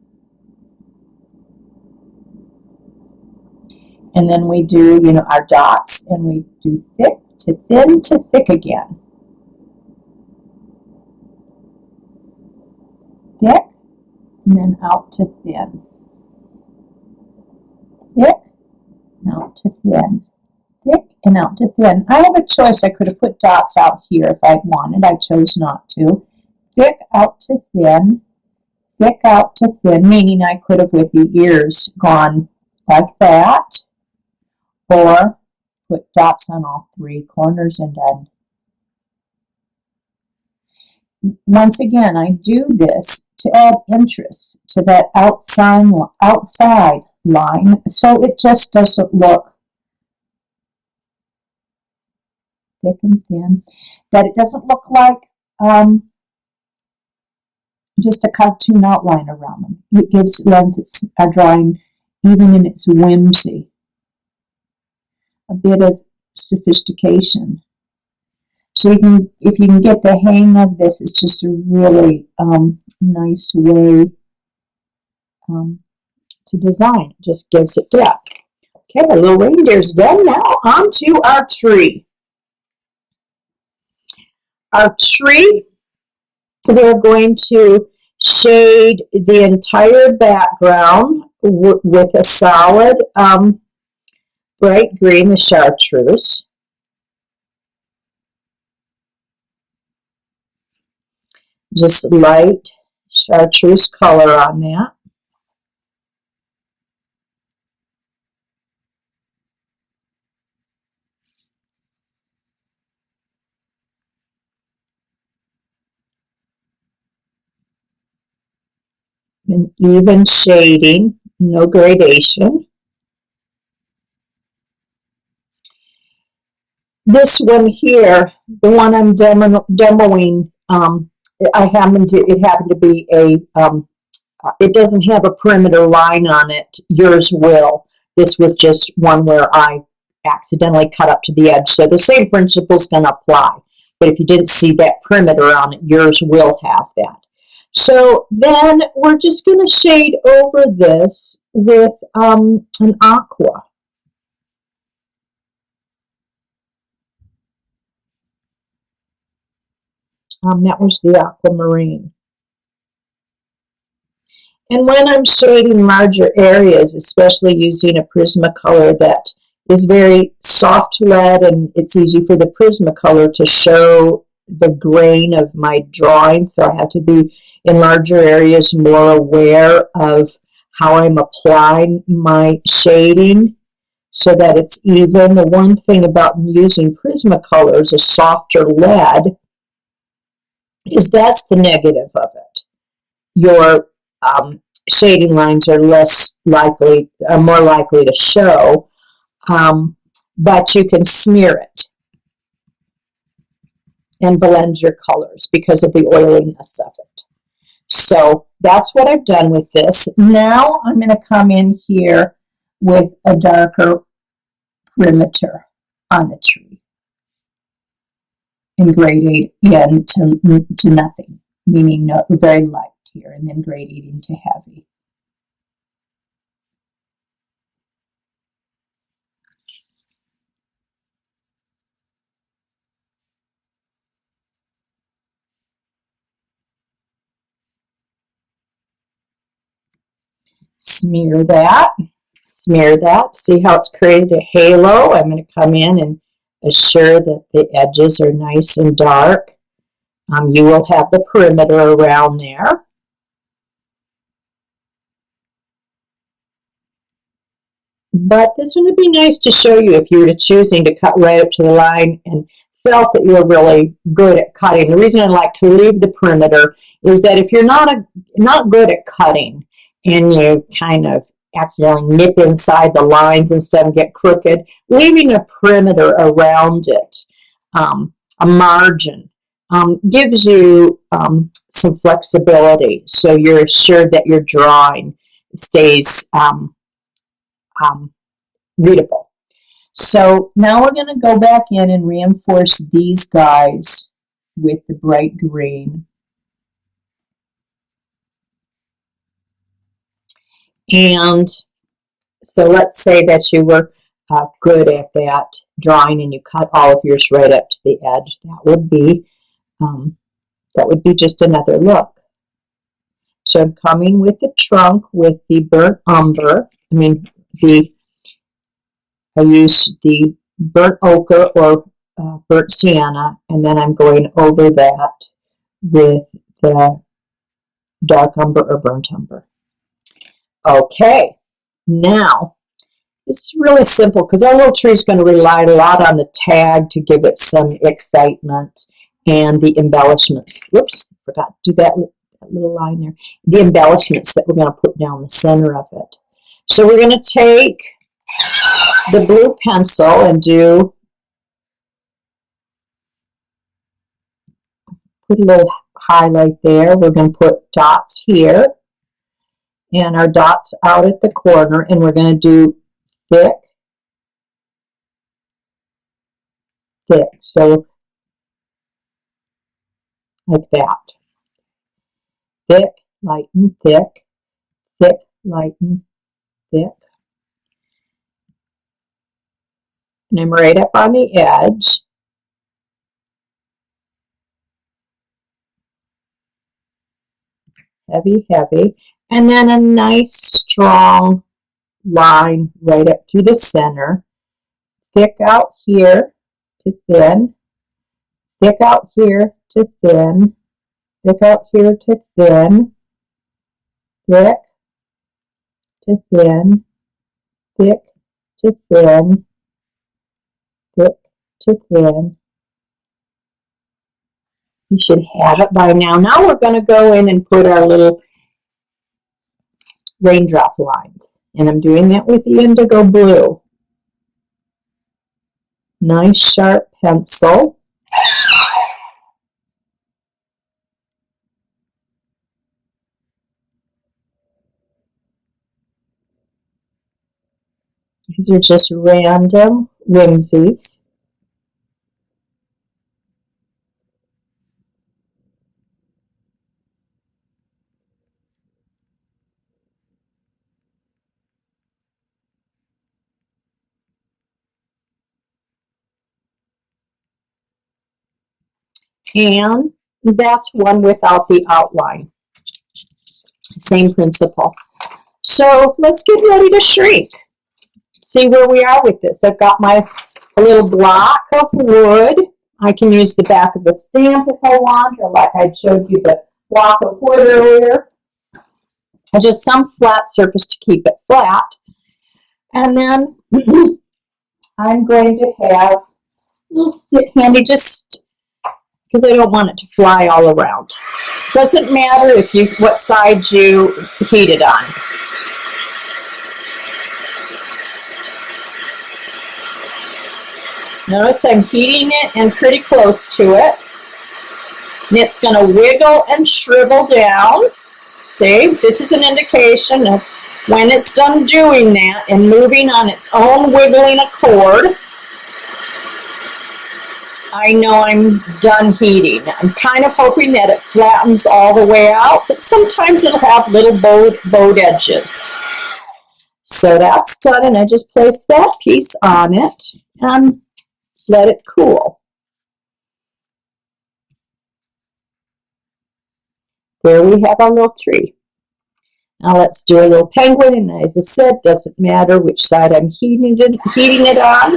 And then we do, our dots, and we do thick to thin to thick again. Thick, and then out to thin. Thick, and out to thin. Thick, and out to thin. I have a choice. I could have put dots out here if I'd wanted. I chose not to. Thick, out to thin. Thick, out to thin, meaning I could have, with the ears, gone like that, or put dots on all three corners and done. Once again, I do this to add interest to that outside line, so it just doesn't look thick and thin, that it doesn't look like just a cartoon outline around them. It lends a drawing, even in its whimsy, a bit of sophistication. So if you can get the hang of this, it's just a really nice way to design. It just gives it depth. Okay, our little reindeer's done. Now on to our tree. Our tree, we're going to shade the entire background with a solid bright green, the chartreuse. Just light chartreuse color on that. An even shading, no gradation. This one here, the one I'm demoing, it happened to be a, it doesn't have a perimeter line on it. Yours will. This was just one where I accidentally cut up to the edge. So the same principle is going to apply. But if you didn't see that perimeter on it, yours will have that. So then we're just going to shade over this with an aqua. That was the aquamarine. And when I'm shading larger areas, especially using a Prismacolor that is very soft lead, and it's easy for the Prismacolor to show the grain of my drawing, so I have to be in larger areas more aware of how I'm applying my shading so that it's even. The one thing about using Prismacolors, a softer lead, is that's the negative of it. Your shading lines are more likely to show, but you can smear it and blend your colors because of the oiliness of it. So that's what I've done with this. Now I'm going to come in here with a darker perimeter on the tree and gradate in to nothing, meaning very light here, and then gradating to heavy. Smear that. Smear that. See how it's created a halo? I'm going to come in and assure that the edges are nice and dark. You will have the perimeter around there. But this one would be nice to show you if you were choosing to cut right up to the line and felt that you were really good at cutting. The reason I like to leave the perimeter is that if you're not good at cutting and you kind of accidentally nip inside the lines instead and get crooked, leaving a perimeter around it, a margin, gives you some flexibility, so you're assured that your drawing stays readable. So now we're going to go back in and reinforce these guys with the bright green. And so let's say that you were good at that drawing and you cut all of yours right up to the edge. That would be just another look. So I'm coming with the trunk with the burnt umber. I use the burnt ochre or burnt sienna, and then I'm going over that with the dark umber or burnt umber. Okay, now it's really simple because our little tree is going to rely a lot on the tag to give it some excitement and the embellishments. Whoops, forgot to do that little line there. The embellishments that we're going to put down the center of it. So we're going to take the blue pencil and put a little highlight there. We're going to put dots here and our dots out at the corner, and we're going to do thick, so like that. Thick, lighten, thick, thick, lighten, thick. And I'm right up on the edge. Heavy, heavy. And then a nice strong line right up through the center. Thick out here to thin. Thick out here to thin. Thick out here to thin. Thick to thin. Thick to thin. Thick to thin. You should have it by now. Now we're going to go in and put our little raindrop lines. And I'm doing that with the indigo blue. Nice sharp pencil. These are just random whimsies. And that's one without the outline. Same principle. So let's get ready to shrink. See where we are with this. I've got my little block of wood. I can use the back of the stamp if I want, or like I showed you the block of wood earlier. Just some flat surface to keep it flat. And then I'm going to have a little stick handy just because I don't want it to fly all around. Doesn't matter what side you heat it on. Notice I'm heating it and pretty close to it. And it's going to wiggle and shrivel down. See, this is an indication of when it's done doing that and moving on its own wiggling accord. I know I'm done heating. I'm kind of hoping that it flattens all the way out, but sometimes it'll have little bowed edges. So that's done, and I just place that piece on it and let it cool. There we have our little tree. Now let's do a little penguin, and as I said, doesn't matter which side I'm heating it on.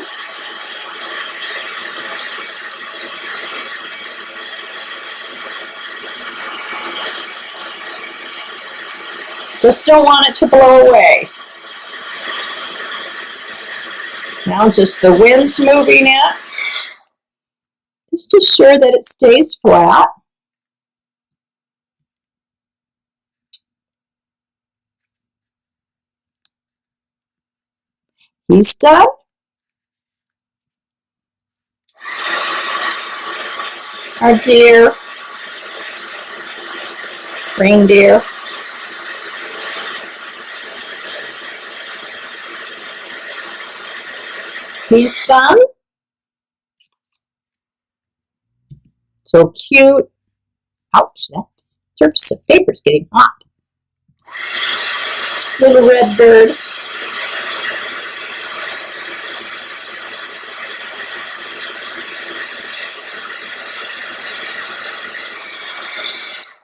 Just don't want it to blow away. Now just the wind's moving it, just to ensure that it stays flat. He's done. Our deer, reindeer. He's done. So cute. Ouch, that surface of paper is getting hot. Little red bird.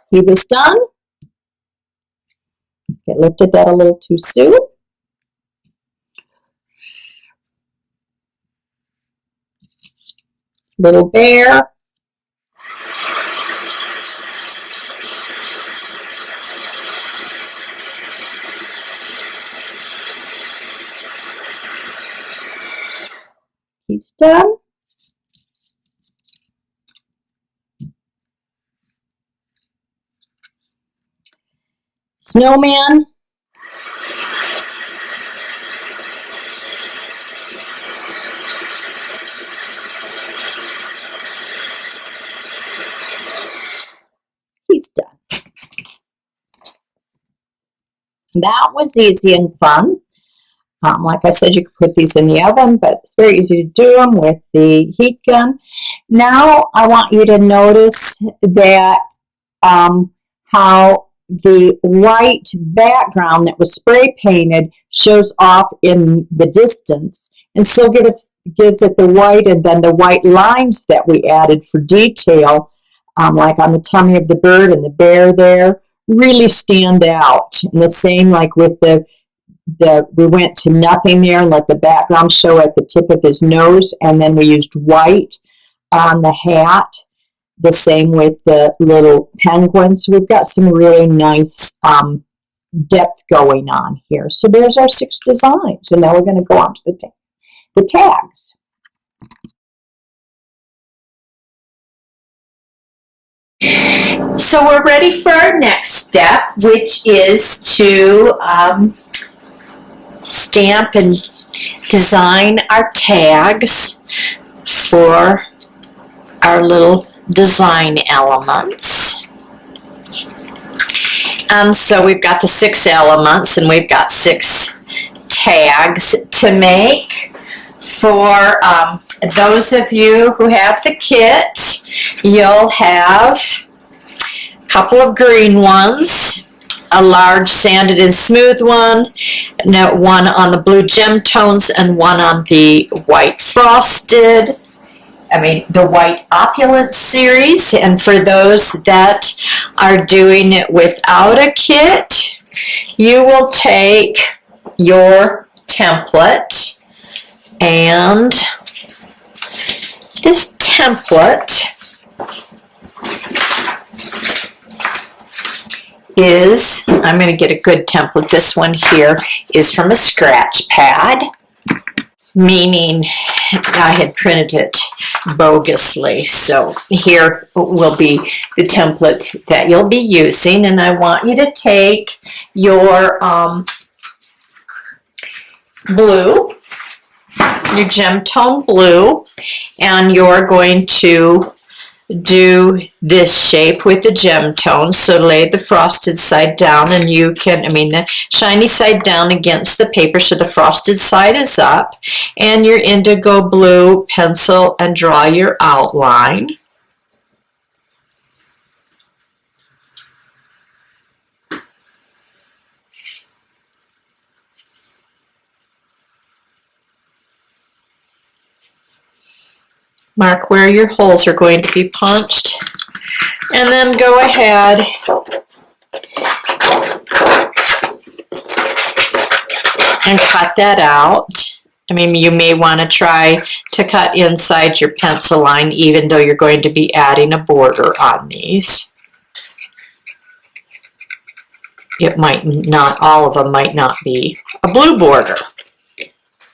He was done. I lifted that a little too soon. Little bear. He's done. Snowman. He's done. That was easy and fun. Like I said, you could put these in the oven, but it's very easy to do them with the heat gun. Now I want you to notice that how the white background that was spray painted shows off in the distance, and still gives it the white, and then the white lines that we added for detail, like on the tummy of the bird and the bear there, really stand out. And the same like with we went to nothing there and let the background show at the tip of his nose, and then we used white on the hat. The same with the little penguins. So we've got some really nice depth going on here. So there's our 6 designs, and now we're going to go on to the tags. So we're ready for our next step, which is to stamp and design our tags for our little design elements. And so we've got the 6 elements, and we've got 6 tags to make. For those of you who have the kit, you'll have a couple of green ones, a large sanded and smooth one, one on the blue gem tones, and one on the white frosted. The white opulent series. And for those that are doing it without a kit, you will take your template, and this template is, I'm going to get a good template. This one here is from a scratch pad, meaning I had printed it bogusly. So here will be the template that you'll be using, and I want you to take your blue, your gem tone blue, and you're going to do this shape with the gem tone. So lay the frosted side down, and you can, the shiny side down against the paper so the frosted side is up, and your indigo blue pencil and draw your outline. Mark where your holes are going to be punched, and then go ahead and cut that out. I mean, you may want to try to cut inside your pencil line, even though you're going to be adding a border on these. It might not, all of them might not be a blue border.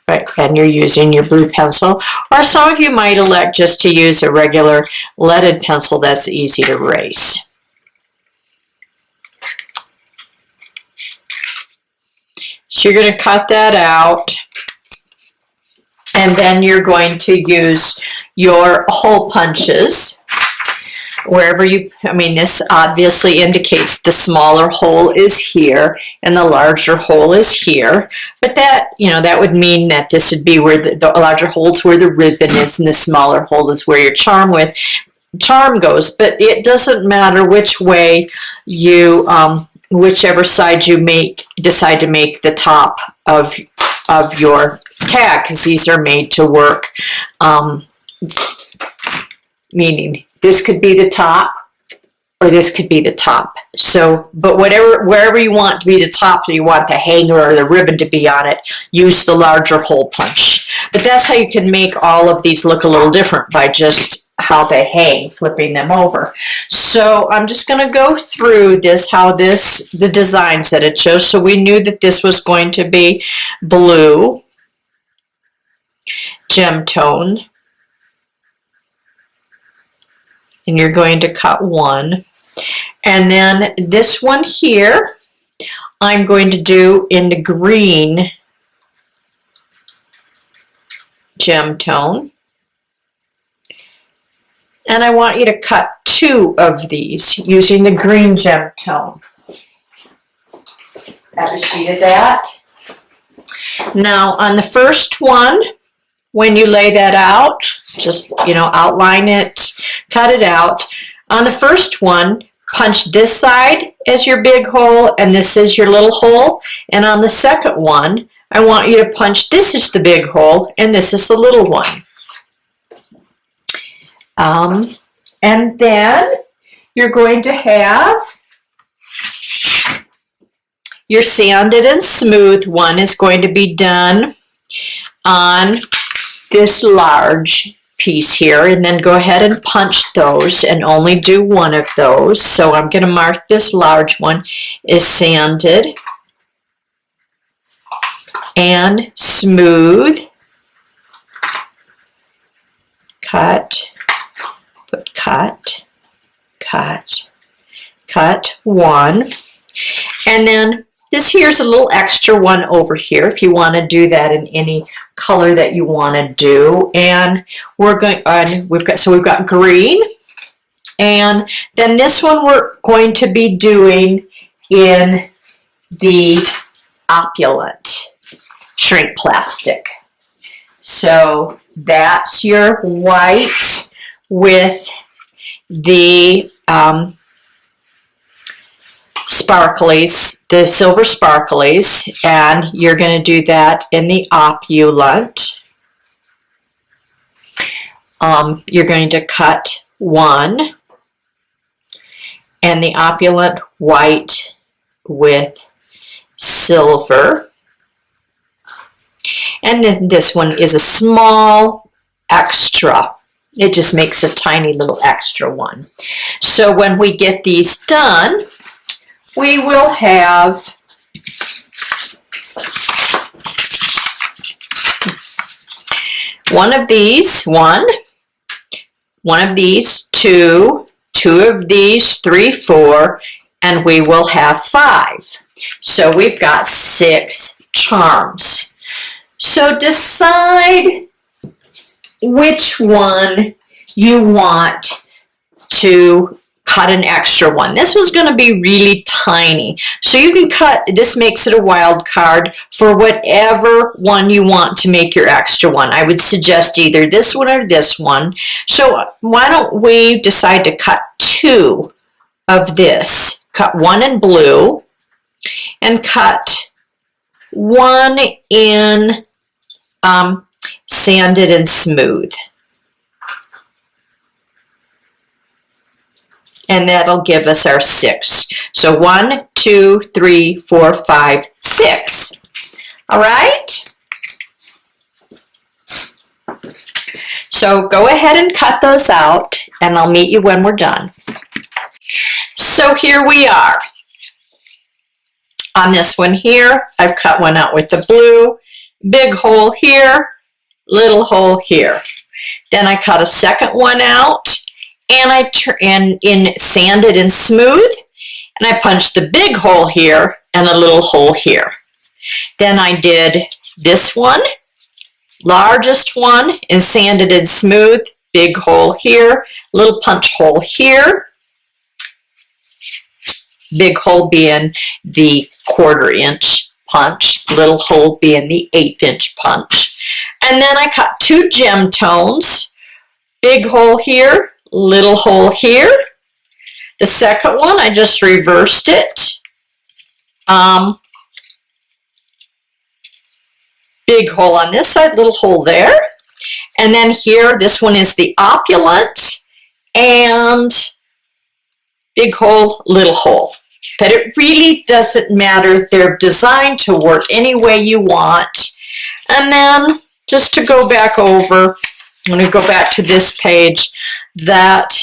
Right, and you're using your blue pencil, or some of you might elect just to use a regular leaded pencil that's easy to erase. So you're going to cut that out, and then you're going to use your hole punches wherever you, I mean, this obviously indicates the smaller hole is here and the larger hole is here, but that, you know, that would mean that this would be where the larger hole's where the ribbon is and the smaller hole is where your charm goes. But it doesn't matter which way you, whichever side you decide to make the top of your tag, because these are made to work, meaning this could be the top or this could be the top. So, but wherever you want to be the top, or you want the hanger or the ribbon to be on it, use the larger hole punch. But that's how you can make all of these look a little different, by just how they hang, flipping them over. So I'm just going to go through this, the designs that it shows. So we knew that this was going to be blue, gem tone, and you're going to cut one. And then this one here, I'm going to do in the green gem tone. And I want you to cut two of these using the green gem tone. Have a sheet of that. Now on the first one, when you lay that out, just, you know, outline it, cut it out. On the first one, punch this side as your big hole and this is your little hole. And on the second one, I want you to punch this is the big hole and this is the little one. And then you're going to have your sanded and smooth one is going to be done on this large piece here, and then go ahead and punch those and only do one of those. So I'm going to mark this large one is sanded and smooth. Cut, put cut, cut, cut one. And then this here's a little extra one over here if you want to do that in any color that you want to do. And we're going on, we've got green, and then this one we're going to be doing in the opulent shrink plastic. So that's your white with the sparklies, the silver sparklies, and you're going to do that in the opulent. You're going to cut one, and the opulent white with silver. And then this one is a small extra. It just makes a tiny little extra one. So when we get these done, we will have one of these, one of these, two of these, three, four, and we will have 5. So we've got 6 charms. So decide which one you want to cut an extra one. This was going to be really tiny. So you can cut, this makes it a wild card for whatever one you want to make your extra one. I would suggest either this one or this one. So why don't we decide to cut 2 of this. Cut one in blue and cut one in sanded and smooth. And that'll give us our 6. So 1, 2, 3, 4, 5, 6. All right? So go ahead and cut those out, and I'll meet you when we're done. So here we are. On this one here, I've cut one out with the blue, big hole here, little hole here. Then I cut a second one out, and I sanded and smooth, and I punched the big hole here and a little hole here. Then I did this one, largest one, and sanded and smooth, big hole here, little punch hole here, big hole being the 1/4 inch punch, little hole being the 1/8 inch punch. And then I cut 2 gem tones, big hole here, little hole here. The second one, I just reversed it. Big hole on this side, little hole there. And then here, this one is the opulent, and big hole, little hole. But it really doesn't matter. They're designed to work any way you want. And then just to go back over, I'm going to go back to this page, that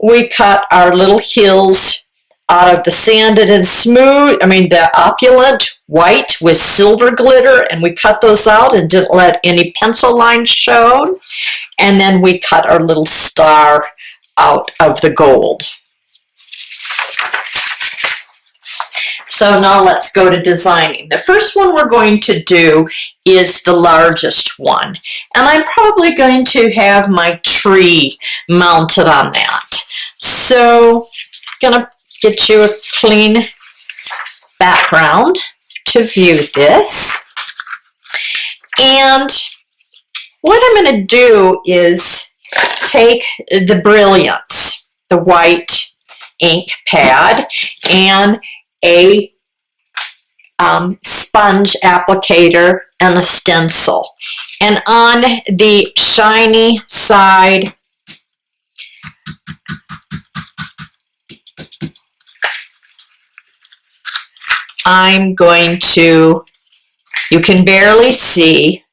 we cut our little hills out of the sanded and smooth, the opulent white with silver glitter, and we cut those out and didn't let any pencil lines show. And then we cut our little star out of the gold. So now let's go to designing. The first one we're going to do is the largest one. And I'm probably going to have my tree mounted on that. So I'm going to get you a clean background to view this. And what I'm going to do is take the Brilliance, the white ink pad, and a sponge applicator and a stencil. And on the shiny side, I'm going to, you can barely see,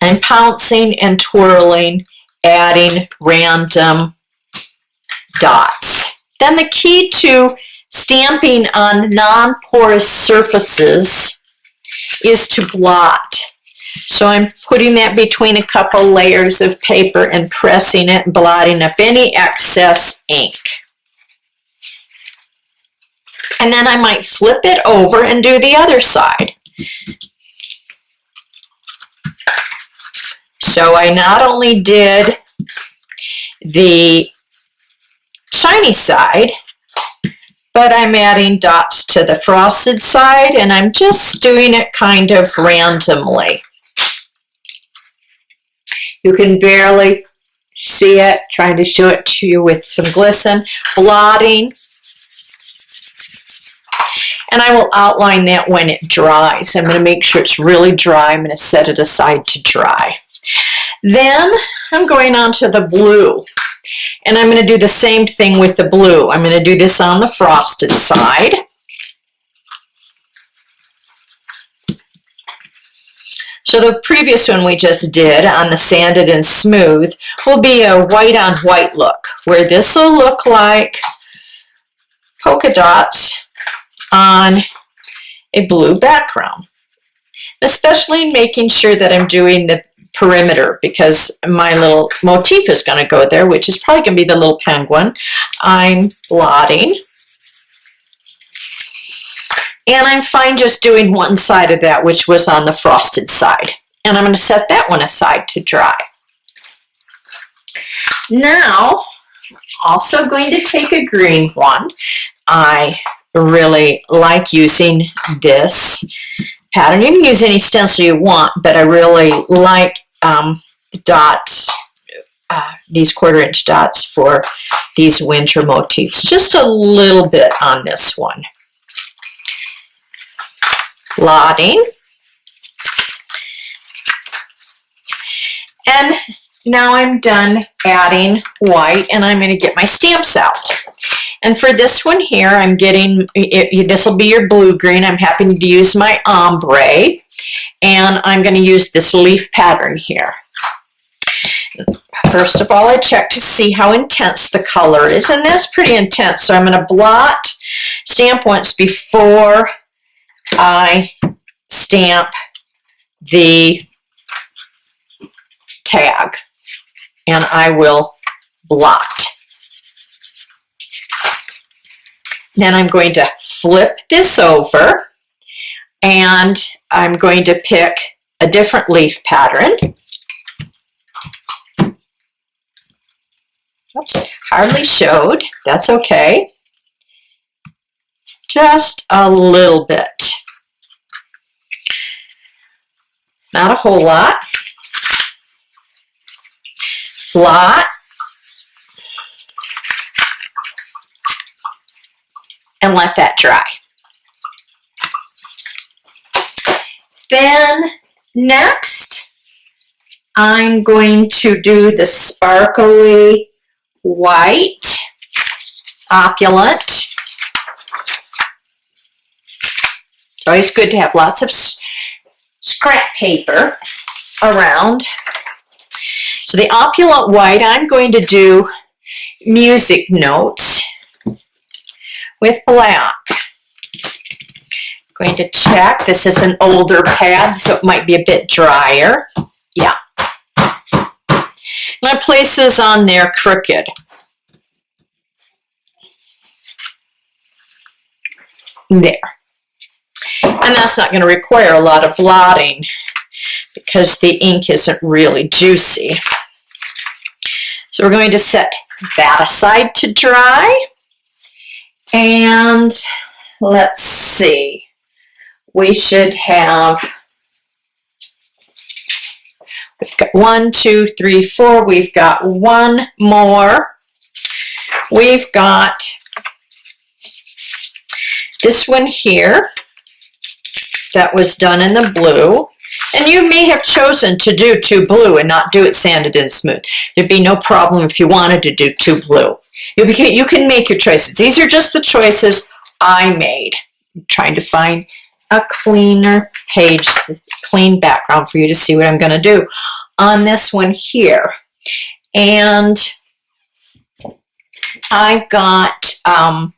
I'm pouncing and twirling, adding random dots. Then the key to stamping on non-porous surfaces is to blot. So I'm putting that between a couple layers of paper and pressing it and blotting up any excess ink. And then I might flip it over and do the other side. So I not only did the shiny side, but I'm adding dots to the frosted side, and I'm just doing it kind of randomly. You can barely see it, trying to show it to you with some glisten, blotting. And I will outline that when it dries. I'm going to make sure it's really dry. I'm going to set it aside to dry. Then I'm going on to the blue. And I'm going to do the same thing with the blue. I'm going to do this on the frosted side. So the previous one we just did on the sanded and smooth will be a white on white look, where this will look like polka dots on a blue background. Especially making sure that I'm doing the perimeter, because my little motif is going to go there, which is probably going to be the little penguin. I'm blotting. And I'm fine just doing one side of that, which was on the frosted side. And I'm going to set that one aside to dry. Now, also going to take a green one. I really like using this pattern. You can use any stencil you want, but I really like dots, these 1/4 inch dots for these winter motifs. Just a little bit on this one. Blotting. And now I'm done adding white, and I'm going to get my stamps out. And for this one here, I'm getting, this will be your blue-green. I'm happy to use my ombre. And I'm going to use this leaf pattern here. First of all, I check to see how intense the color is, and that's pretty intense. So I'm going to blot, stamp once before I stamp the tag, and I will blot. Then I'm going to flip this over, and I'm going to pick a different leaf pattern. Oops, hardly showed. That's okay. Just a little bit. Not a whole lot. Blot. And let that dry. Then next, I'm going to do the sparkly white opulent. It's always good to have lots of scrap paper around. So the opulent white, I'm going to do music notes with black. Going to check. This is an older pad, so it might be a bit drier. Yeah. And I place this on there crooked. There. And that's not going to require a lot of blotting because the ink isn't really juicy. So we're going to set that aside to dry. And let's see. We should have, we've got 1, 2, 3, 4. We've got one more. We've got this one here that was done in the blue. And you may have chosen to do 2 blue and not do it sanded and smooth. There'd be no problem if you wanted to do 2 blue. You can make your choices. These are just the choices I made. I'm trying to find a cleaner page, clean background for you to see what I'm going to do on this one here. And I've got a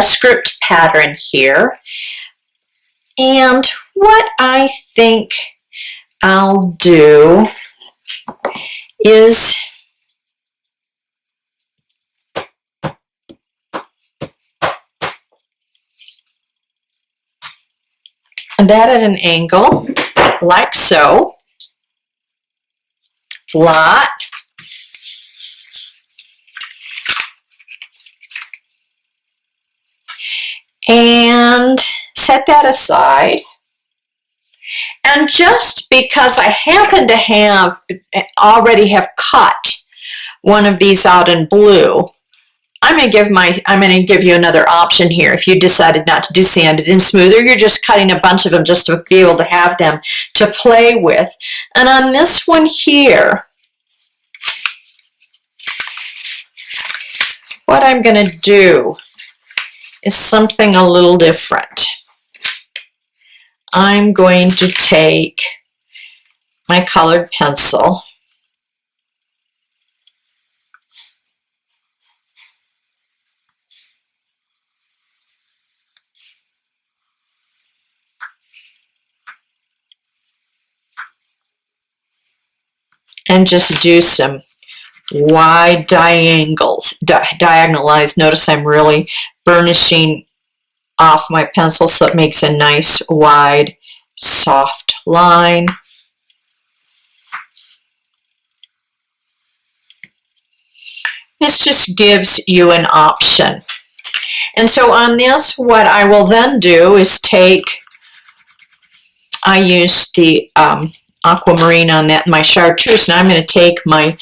script pattern here. And what I think I'll do is that at an angle, like so. Blot. And set that aside. And just because I happen to already have cut one of these out in blue, I'm going to give you another option here. If you decided not to do sanded and smooth, or you're just cutting a bunch of them just to be able to have them to play with. And on this one here, what I'm going to do is something a little different. I'm going to take my colored pencil and just do some wide diagonalized. Notice I'm really burnishing off my pencil so it makes a nice wide soft line. This just gives you an option. And so on this, what I will then do is I used the aquamarine on that, my chartreuse. Now I'm going to take my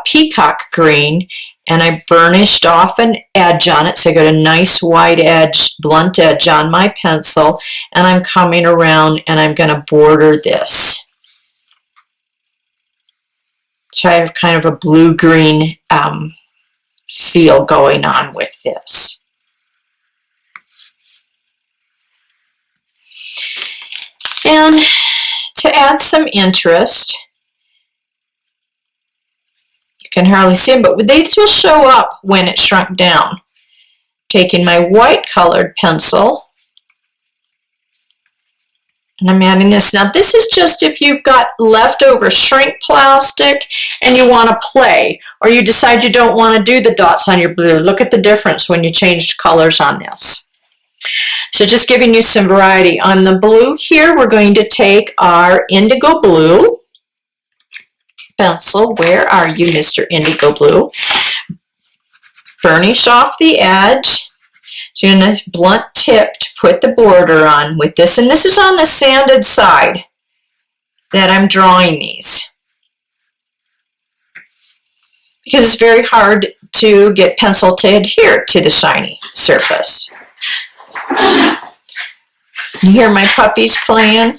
peacock green, and I burnished off an edge on it, so I got a nice wide edge, blunt edge on my pencil, and I'm coming around and I'm going to border this. So I have kind of a blue-green feel going on with this. And to add some interest, you can hardly see them, but these will show up when it's shrunk down. Taking my white colored pencil, and I'm adding this. Now this is just if you've got leftover shrink plastic and you want to play, or you decide you don't want to do the dots on your blue. Look at the difference when you changed colors on this. So just giving you some variety. On the blue here, we're going to take our indigo blue pencil. Where are you, Mr. Indigo Blue? Burnish off the edge. So you're going to blunt tip to put the border on with this. And this is on the sanded side that I'm drawing these, because it's very hard to get pencil to adhere to the shiny surface. You hear my puppies playing?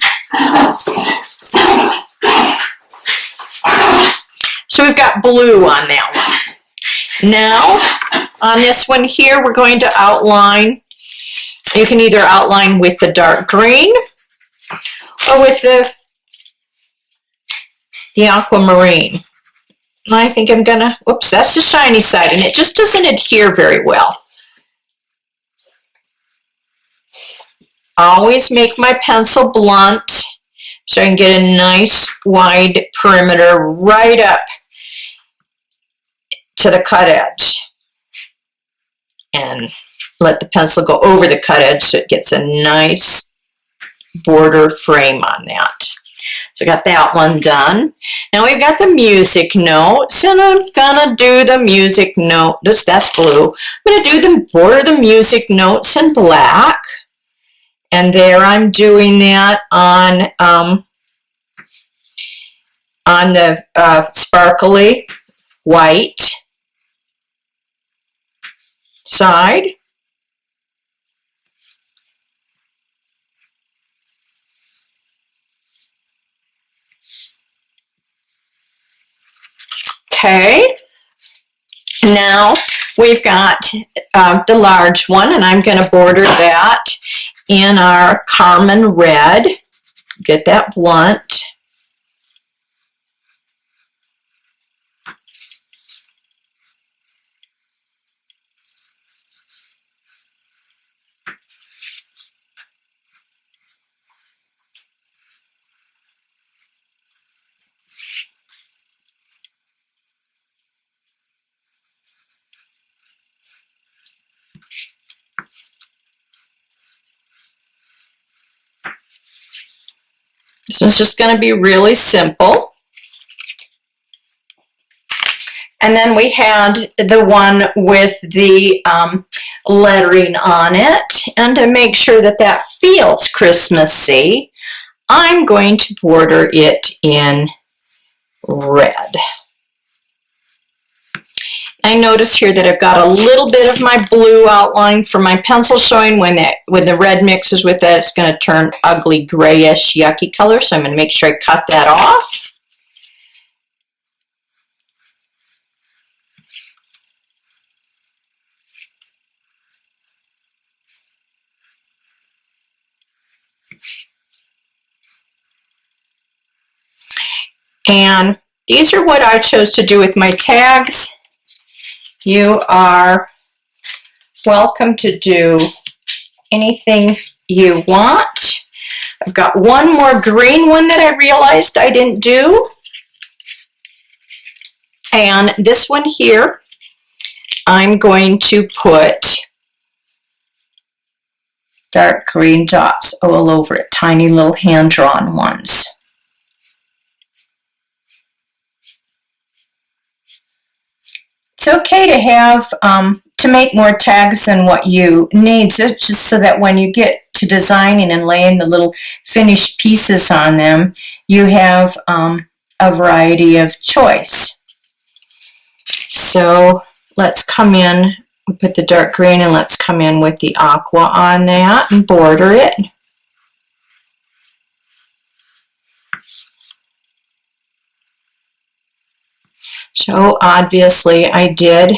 So we've got blue on that one. Now, on this one here, we're going to outline. You can either outline with the dark green or with the aquamarine. And I think I'm gonna, whoops, that's the shiny side, and it just doesn't adhere very well. Always make my pencil blunt so I can get a nice wide perimeter right up to the cut edge. And let the pencil go over the cut edge so it gets a nice border frame on that. So I got that one done. Now we've got the music notes, and I'm gonna do the music note. That's blue. I'm gonna do the border the music notes in black. And there I'm doing that on the sparkly white side. Okay, now we've got the large one, and I'm going to border that in our Carmen red. Get that blunt. This one's just going to be really simple. And then we had the one with the lettering on it. And to make sure that that feels Christmassy, I'm going to border it in red. I notice here that I've got a little bit of my blue outline for my pencil showing. When the red mixes with that, it's going to turn ugly grayish yucky color, so I'm going to make sure I cut that off. And these are what I chose to do with my tags. You are welcome to do anything you want. I've got one more green one that I realized I didn't do. And this one here, I'm going to put dark green dots all over it, tiny little hand-drawn ones. It's okay to have, to make more tags than what you need, just so that when you get to designing and laying the little finished pieces on them, you have a variety of choice. So let's come in, we put the dark green, and let's come in with the aqua on that and border it. So obviously I did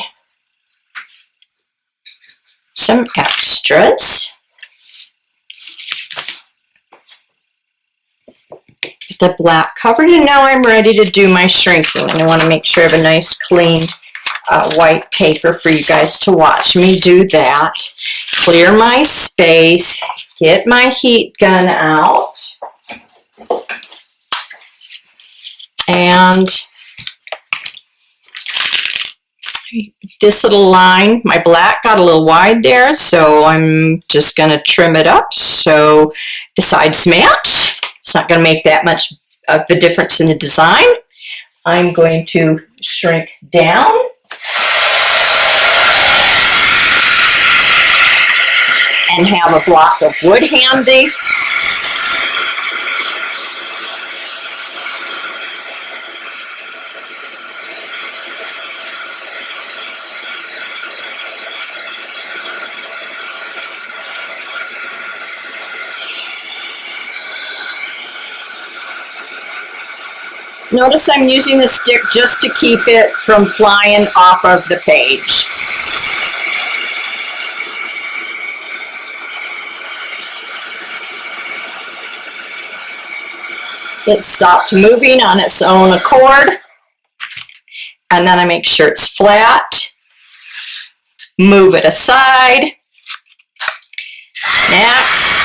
some extras. the black covered, and now I'm ready to do my shrinking. And I want to make sure I have a nice clean white paper for you guys to watch me do that. Clear my space, get my heat gun out, and this little line, my black got a little wide there, so I'm just going to trim it up so the sides match. It's not going to make that much of a difference in the design. I'm going to shrink down. And have a block of wood handy. Notice I'm using the stick just to keep it from flying off of the page. It stopped moving on its own accord. And then I make sure it's flat. Move it aside. Next.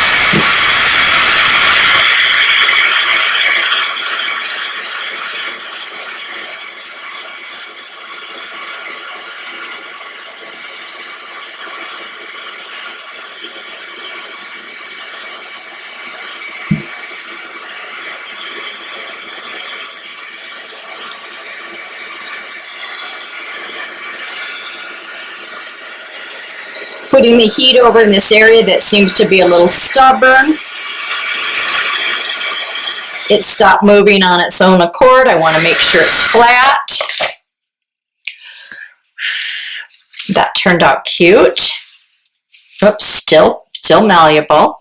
Putting the heat over in this area that seems to be a little stubborn. It stopped moving on its own accord. I want to make sure it's flat. That turned out cute. Oops, still malleable.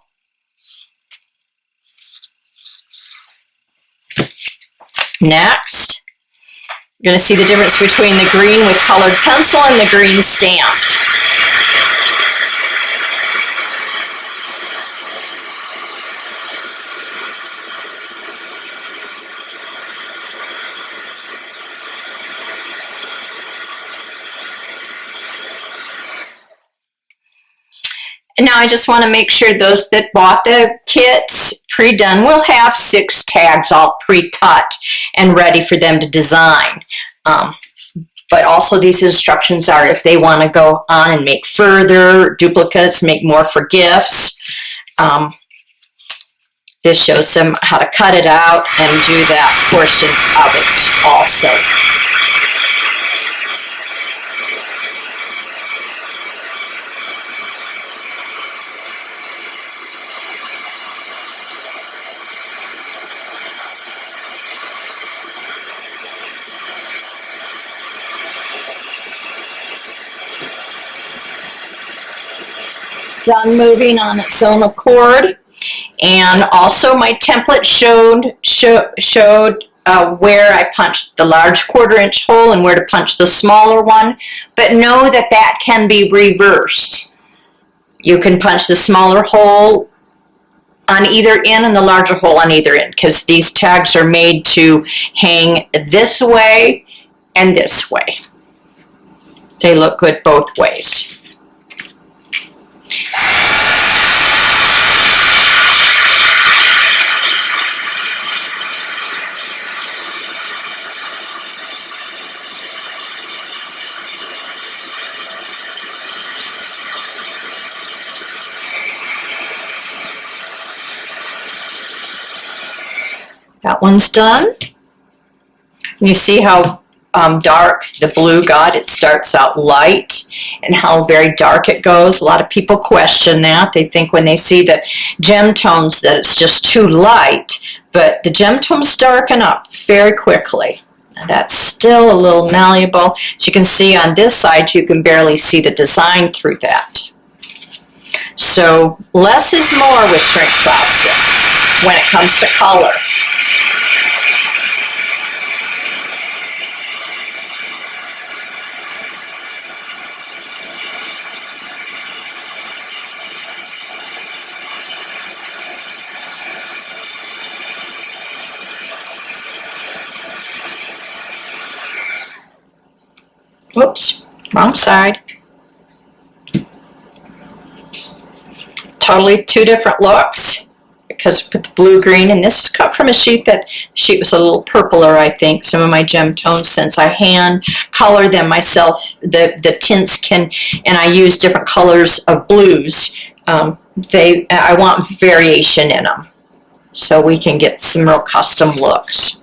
Next, you're going to see the difference between the green with colored pencil and the green stamped. And now I just want to make sure those that bought the kits pre-done will have 6 tags all pre-cut and ready for them to design. But also these instructions are if they want to go on and make further duplicates, make more for gifts. This shows them how to cut it out and do that portion of it also. Done moving on its own accord. And also my template showed where I punched the large 1/4 inch hole and where to punch the smaller one. But know that that can be reversed. You can punch the smaller hole on either end and the larger hole on either end, because these tags are made to hang this way and this way. They look good both ways. That one's done. You see how dark the blue got? It starts out light and how very dark it goes. A lot of people question that. They think when they see the gem tones that it's just too light, but the gem tones darken up very quickly. And that's still a little malleable. As you can see on this side, you can barely see the design through that. So less is more with shrink plastic when it comes to color. Whoops, wrong side. Totally two different looks because with the blue-green, and this is cut from a sheet was a little purpler, I think, some of my gem tones, since I hand color them myself, the tints can, and I use different colors of blues. I want variation in them so we can get some real custom looks.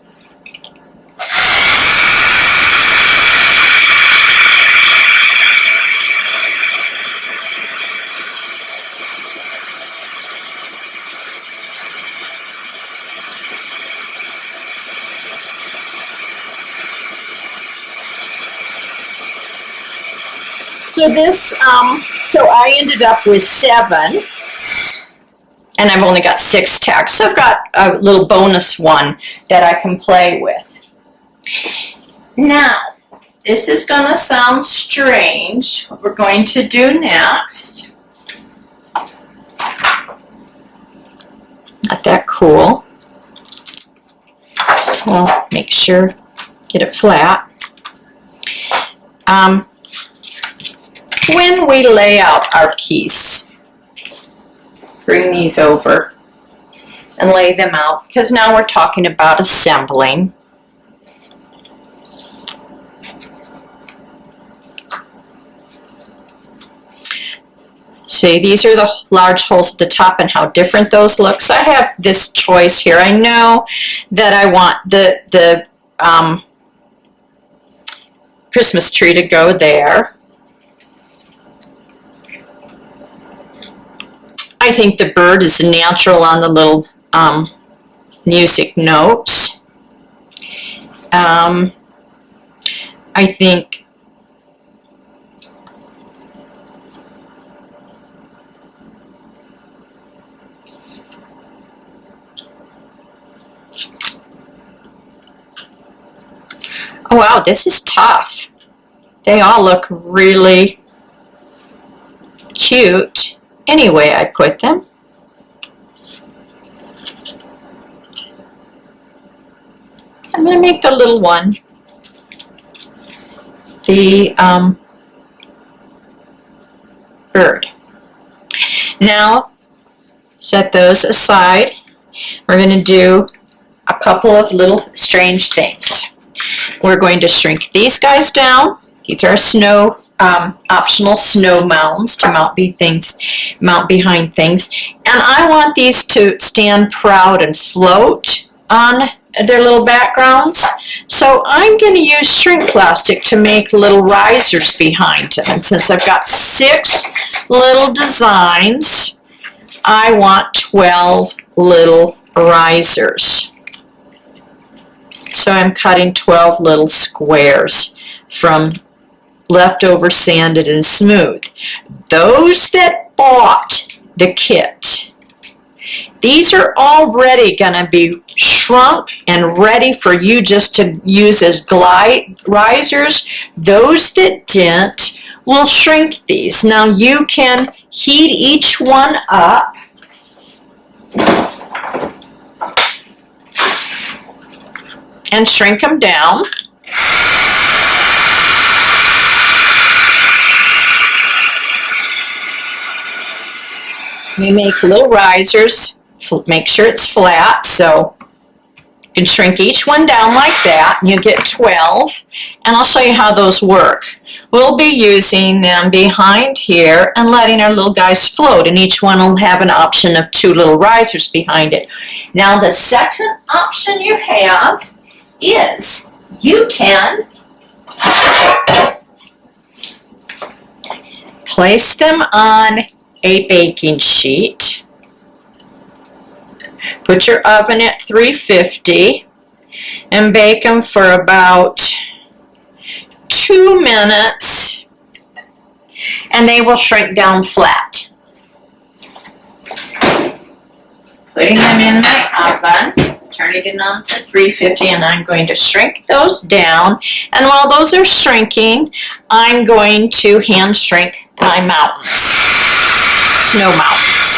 So so I ended up with 7, and I've only got 6 tags. So I've got a little bonus one that I can play with. Now, this is going to sound strange. What we're going to do next. Not that cool. So I'll make sure, get it flat. When we lay out our piece, bring these over and lay them out, because now we're talking about assembling. See, these are the large holes at the top and how different those look. So I have this choice here. I know that I want the Christmas tree to go there. I think the bird is natural on the little music notes. I think oh wow, this is tough. They all look really cute any way I put them. I'm going to make the little one the bird. Now set those aside. We're going to do a couple of little strange things. We're going to shrink these guys down. These are snow optional snow mounds to mount behind things, and I want these to stand proud and float on their little backgrounds. So I'm going to use shrink plastic to make little risers behind them. And since I've got 6 little designs, I want 12 little risers. So I'm cutting 12 little squares from leftover sanded and smooth. Those that bought the kit, these are already going to be shrunk and ready for you just to use as glide risers. Those that didn't will shrink these. Now you can heat each one up and shrink them down. You make little risers, make sure it's flat, so you can shrink each one down like that, and you get 12, and I'll show you how those work. We'll be using them behind here and letting our little guys float, and each one will have an option of 2 little risers behind it. Now the second option you have is you can place them on a baking sheet. Put your oven at 350 and bake them for about 2 minutes, and they will shrink down flat. Putting them in my oven, turning it on to 350, and I'm going to shrink those down. And while those are shrinking, I'm going to hand shrink my mountains, snow mountains.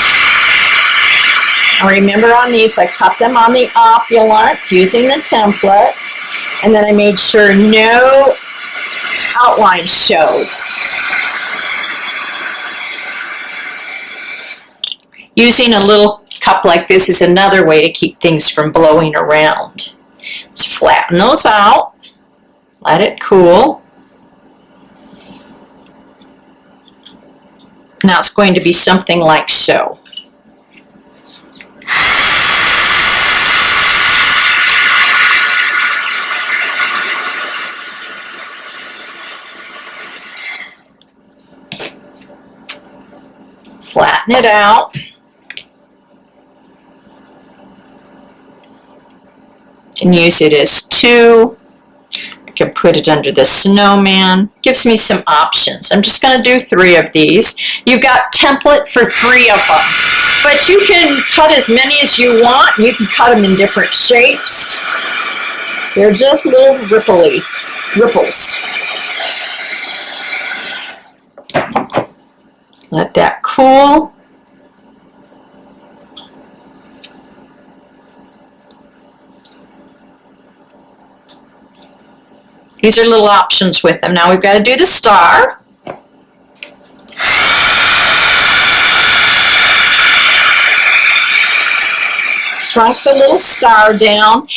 Now remember on these, I cut them on the opulent using the template, and then I made sure no outline showed. Using a little cup like this is another way to keep things from blowing around. Let's flatten those out, let it cool. Now it's going to be something like so. Flatten it out. Can use it as two. I can put it under the snowman. Gives me some options. I'm just going to do 3 of these. You've got template for 3 of them, but you can cut as many as you want. You can cut them in different shapes. They're just little ripples. Let that cool. These are little options with them. Now we've got to do the star. Shrunk the little star down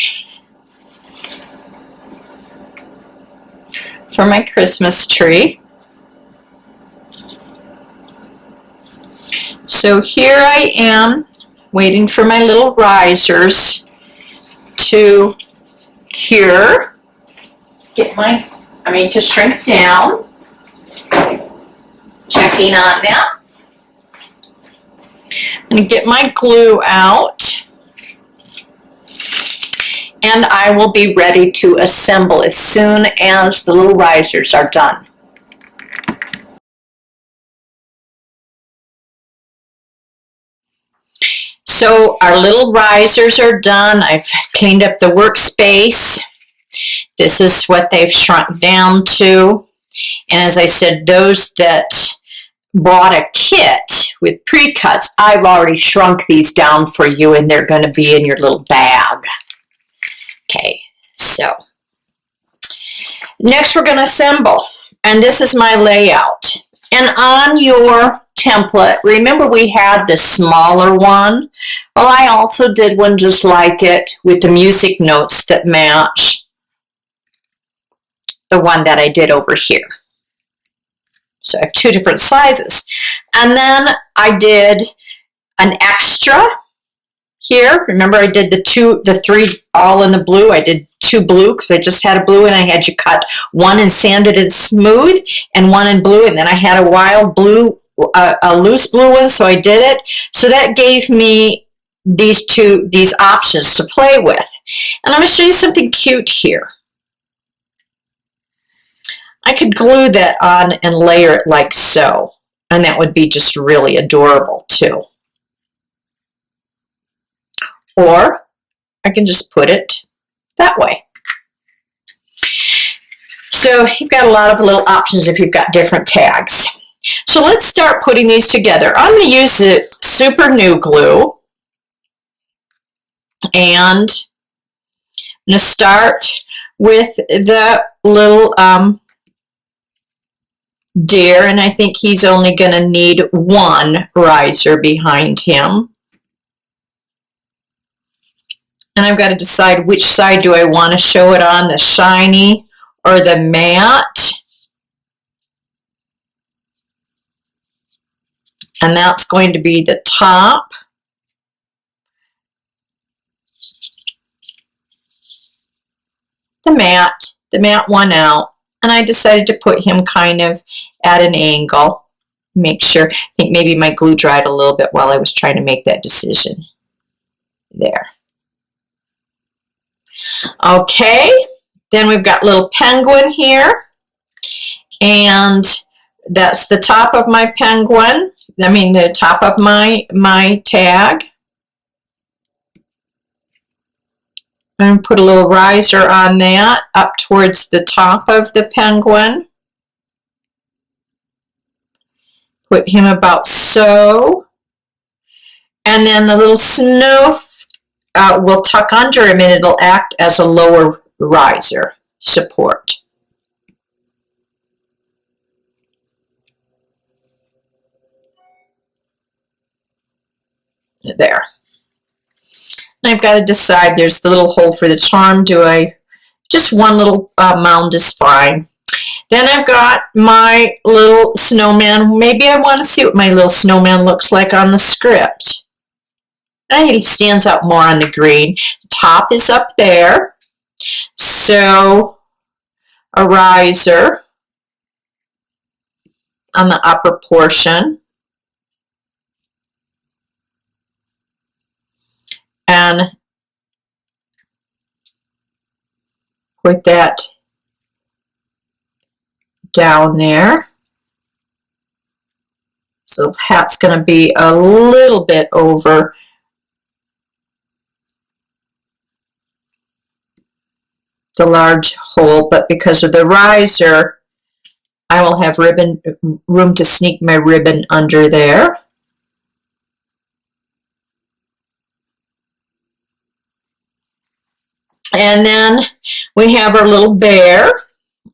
for my Christmas tree. So here I am waiting for my little risers to cure. To shrink down. Checking on them. I'm going to get my glue out. And I will be ready to assemble as soon as the little risers are done. So our little risers are done. I've cleaned up the workspace. This is what they've shrunk down to. And as I said, those that bought a kit with pre-cuts, I've already shrunk these down for you and they're going to be in your little bag. Okay, so next we're going to assemble. And this is my layout. And on your template, remember we had the smaller one? Well, I also did one just like it with the music notes that match the one that I did over here. So I have 2 different sizes. And then I did an extra here. Remember I did the 3 all in the blue. I did 2 blue because I just had a blue and I had you cut 1 and sanded it smooth and 1 in blue, and then I had a wild blue, a loose blue one, so I did it. So that gave me these options to play with. And I'm going to show you something cute here. I could glue that on and layer it like so, and that would be just really adorable too. Or I can just put it that way. So you've got a lot of little options if you've got different tags. So let's start putting these together. I'm going to use the Super New Glue, and I'm going to start with the little deer, and I think he's only going to need 1 riser behind him. And I've got to decide which side do I want to show it on, the shiny or the matte. And that's going to be the top. The matte one out. And I decided to put him kind of at an angle. Make sure, I think maybe my glue dried a little bit while I was trying to make that decision. There. Okay, then we've got little penguin here. And that's the top of my penguin. I mean the top of my tag. I'm going to put a little riser on that up towards the top of the penguin. Put him about so. And then the little snow will tuck under him and it'll act as a lower riser support. there. And I've got to decide, there's the little hole for the charm. Just one little mound is fine. Then I've got my little snowman. Maybe I want to see what my little snowman looks like on the script. And he stands out more on the green. The top is up there. So a riser on the upper portion. And put that down there. So the hat's going to be a little bit over the large hole, but because of the riser, I will have room to sneak my ribbon under there. And then we have our little bear.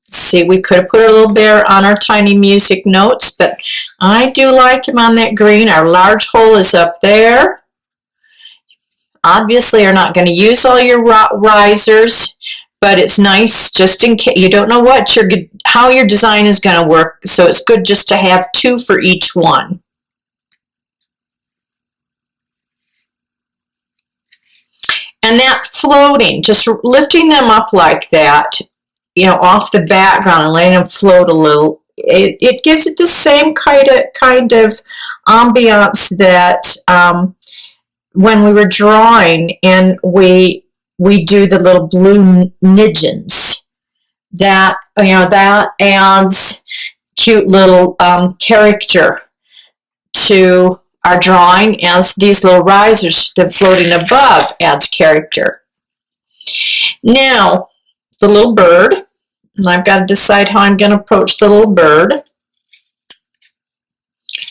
See, we could have put a little bear on our tiny music notes, but I do like him on that green. Our large hole is up there. Obviously, you're not going to use all your risers, but it's nice just in case you don't know how your design is going to work, so it's good just to have two for each one. And that floating, just lifting them up like that, you know, off the background and letting them float a little, it gives it the same kind of ambiance that when we were drawing and we do the little blue nidgens. That, you know, that adds cute little character to our drawing, as these little risers, the floating above, adds character. Now, the little bird, and I've got to decide how I'm going to approach the little bird.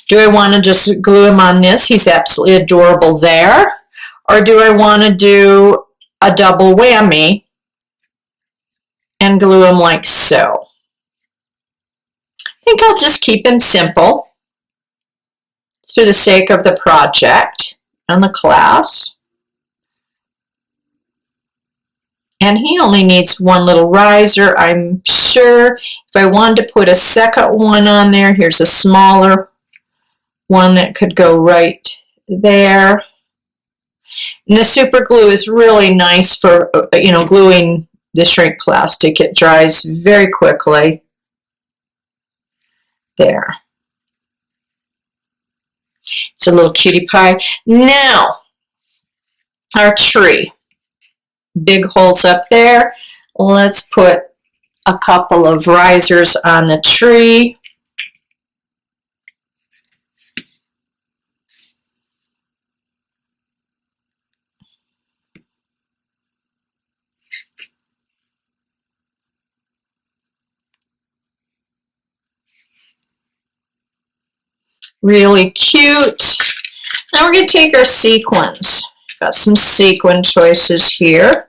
Do I want to just glue him on this? He's absolutely adorable there. Or do I want to do a double whammy and glue him like so? I think I'll just keep him simple. It's for the sake of the project and the class. And he only needs one little riser. I'm sure if I wanted to put a second one on there, here's a smaller one that could go right there. And the super glue is really nice for, you know, gluing the shrink plastic. It dries very quickly. There. It's a little cutie pie. Now, our tree. Big holes up there. Let's put a couple of risers on the tree. Really cute. Now we're going to take our sequins. Got some sequin choices here.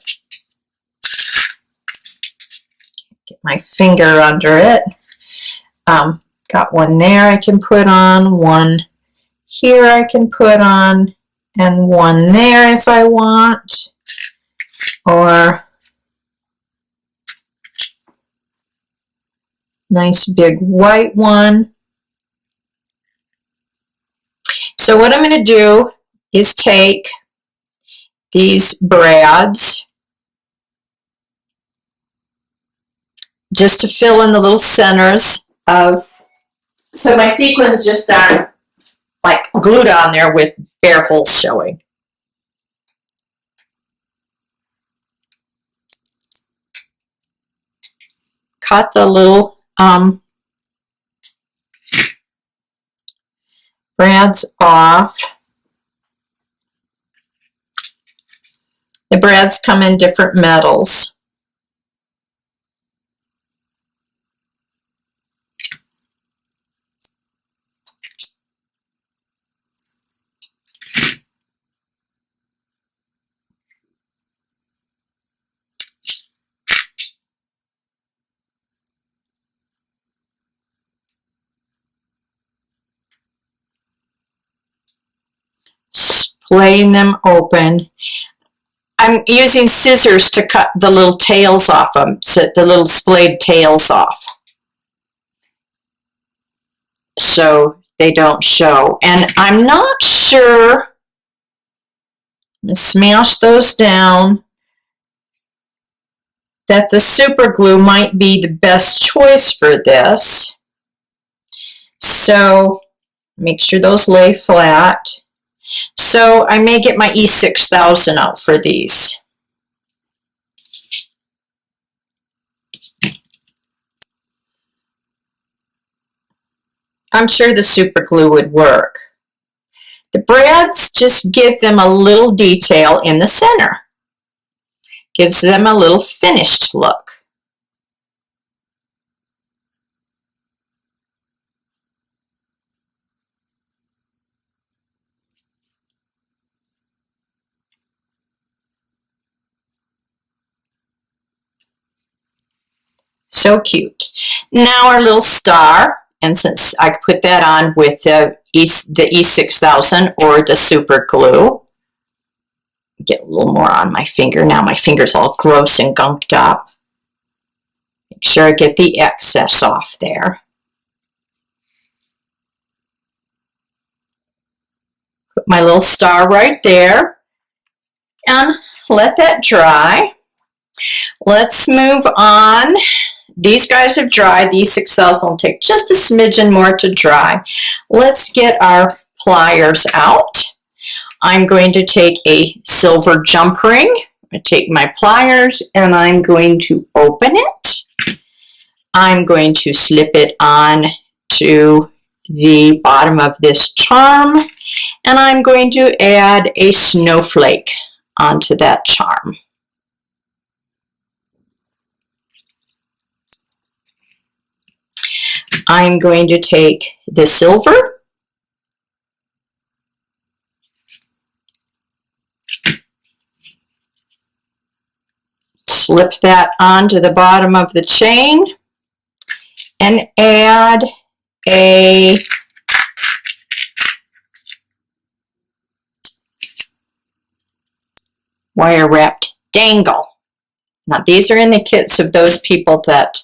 Get my finger under it. Got one there I can put on, one here I can put on, and one there if I want. Or nice big white one. So what I'm going to do is take these brads just to fill in the little centers of, so my sequins just aren't like glued on there with bare holes showing. Cut the little brads off. The brads come in different metals. laying them open. I'm using scissors to cut the little tails off them, so the little splayed tails off, so they don't show. And I'm not sure, I'm going to smash those down, that the super glue might be the best choice for this. So make sure those lay flat. So I may get my E6000 out for these. I'm sure the super glue would work. The brads just give them a little detail in the center. Gives them a little finished look. So cute. Now our little star, and since I put that on with the E6000 or the super glue, get a little more on my finger. Now my finger's all gross and gunked up. Make sure I get the excess off there. Put my little star right there and let that dry. Let's move on. These guys have dried. These 6,000 will take just a smidgen more to dry. Let's get our pliers out. I'm going to take a silver jump ring. I'm going to take my pliers and I'm going to open it. I'm going to slip it on to the bottom of this charm, and I'm going to add a snowflake onto that charm. I'm going to take the silver, slip that onto the bottom of the chain, and add a wire wrapped dangle. Now these are in the kits of those people that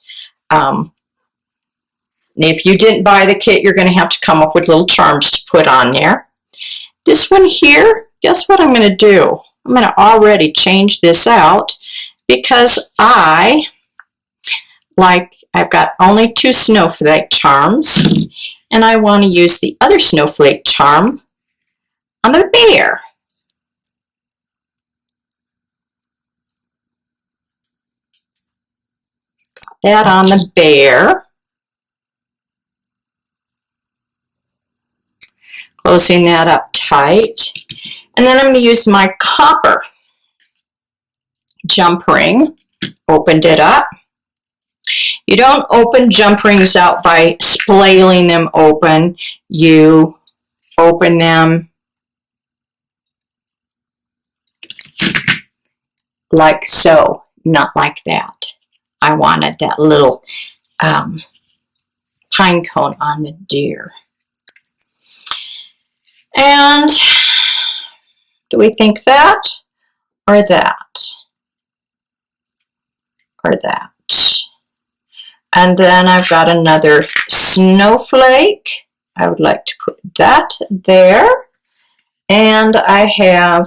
if you didn't buy the kit, you're going to have to come up with little charms to put on there. This one here, guess what I'm going to do? I'm going to already change this out because I've got only 2 snowflake charms, and I want to use the other snowflake charm on the bear. Got that on the bear. Closing that up tight. And then I'm going to use my copper jump ring. Opened it up. You don't open jump rings out by splaling them open. You open them like so, not like that. I wanted that little pine cone on the deer. And do we think that, or that, or that? And then I've got another snowflake. I would like to put that there. And I have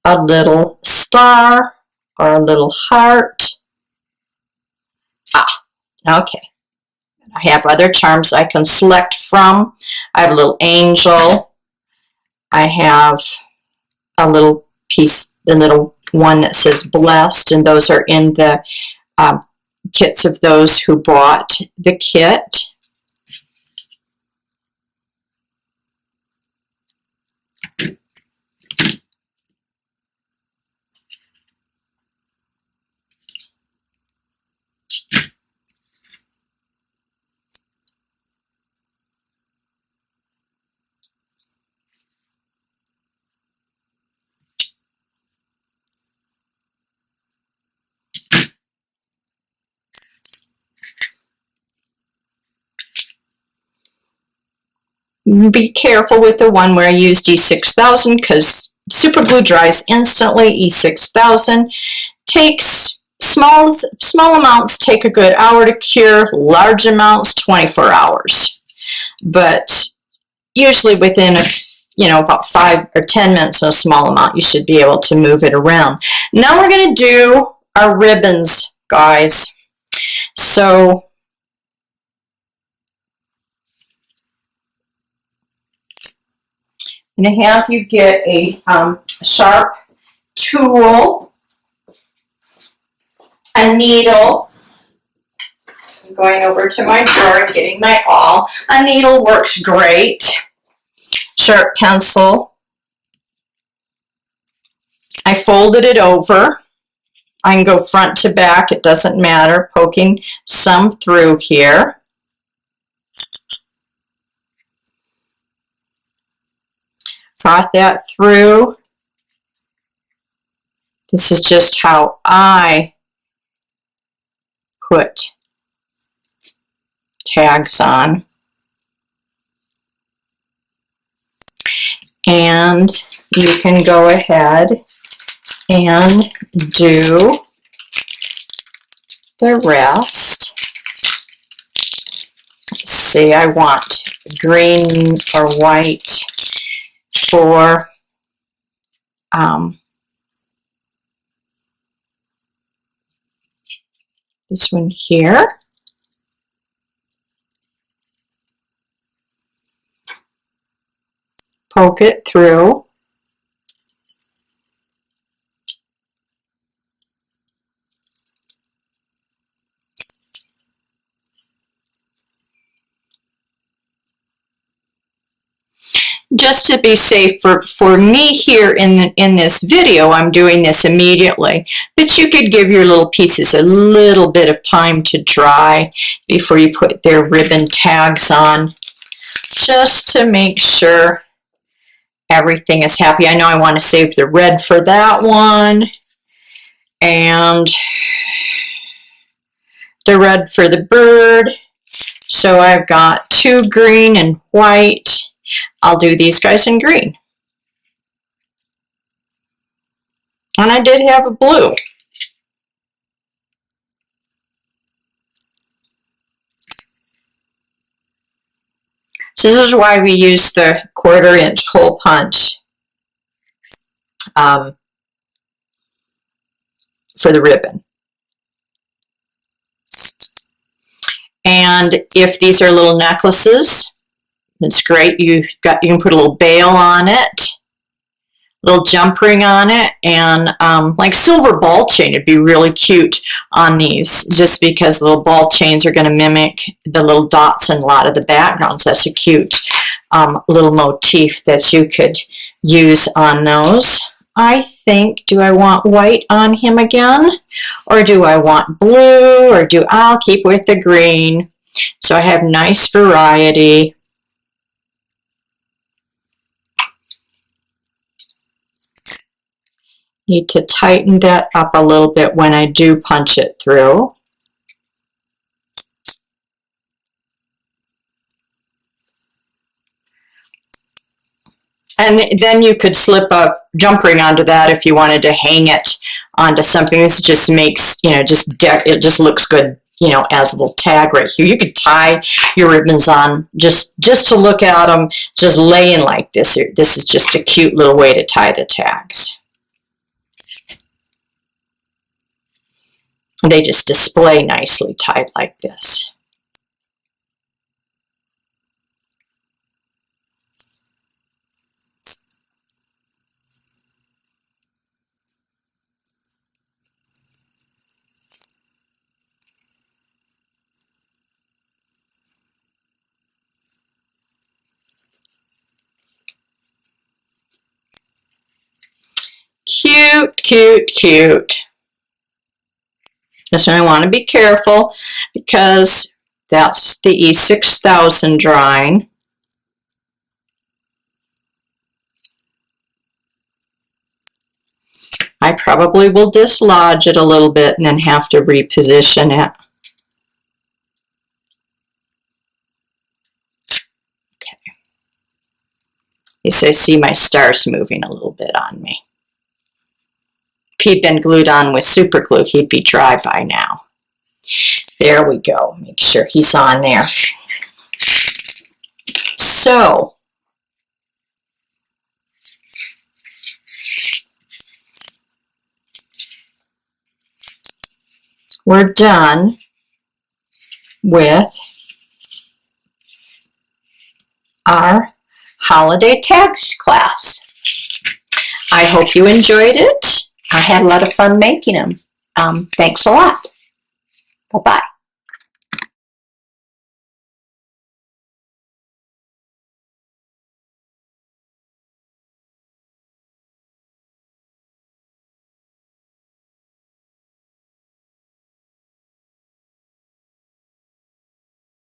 a little star or a little heart. Okay. I have other charms I can select from. I have a little angel. I have a little piece, the little one that says blessed, and those are in the kits of those who bought the kit. Be careful with the one where I used E6000 because super glue dries instantly. E6000 takes small amounts take a good hour to cure, large amounts 24 hours. But usually within about 5 or 10 minutes in a small amount, you should be able to move it around. Now we're going to do our ribbons, guys. So I'm going to have you get a sharp tool, a needle. I'm going over to my drawer and getting my awl. A needle works great. Sharp pencil. I folded it over. I can go front to back, it doesn't matter, poking some through here. Got that through. This is just how I put tags on. And you can go ahead and do the rest. Let's see, I want green or white for this one here. Poke it through. Just to be safe for me here in this video, I'm doing this immediately, but you could give your little pieces a little bit of time to dry before you put their ribbon tags on, just to make sure everything is happy. I know I want to save the red for that one, and the red for the bird. So I've got 2 green and white. I'll do these guys in green. And I did have a blue. So this is why we use the 1/4 inch hole punch for the ribbon. And if these are little necklaces, it's great. You can put a little bail on it, a little jump ring on it, and like silver ball chain would be really cute on these, just because the little ball chains are going to mimic the little dots in a lot of the backgrounds. That's a cute little motif that you could use on those. I think, do I want white on him again? Or do I want blue? Or I'll keep with the green. So I have nice variety. Need to tighten that up a little bit when I do punch it through. And then you could slip a jump ring onto that if you wanted to hang it onto something. This just makes, it just looks good, as a little tag right here. You could tie your ribbons on just to look at them, just laying like this. This is just a cute little way to tie the tags. They just display nicely tied like this. Cute, cute, cute. This one I want to be careful because that's the E6000 drawing. I probably will dislodge it a little bit and then have to reposition it. Okay. Yes, I see my stars moving a little bit on me. he'd been glued on with super glue, he'd be dry by now. There we go. Make sure he's on there. So, we're done with our holiday tags class. I hope you enjoyed it. I had a lot of fun making them. Thanks a lot. Bye-bye.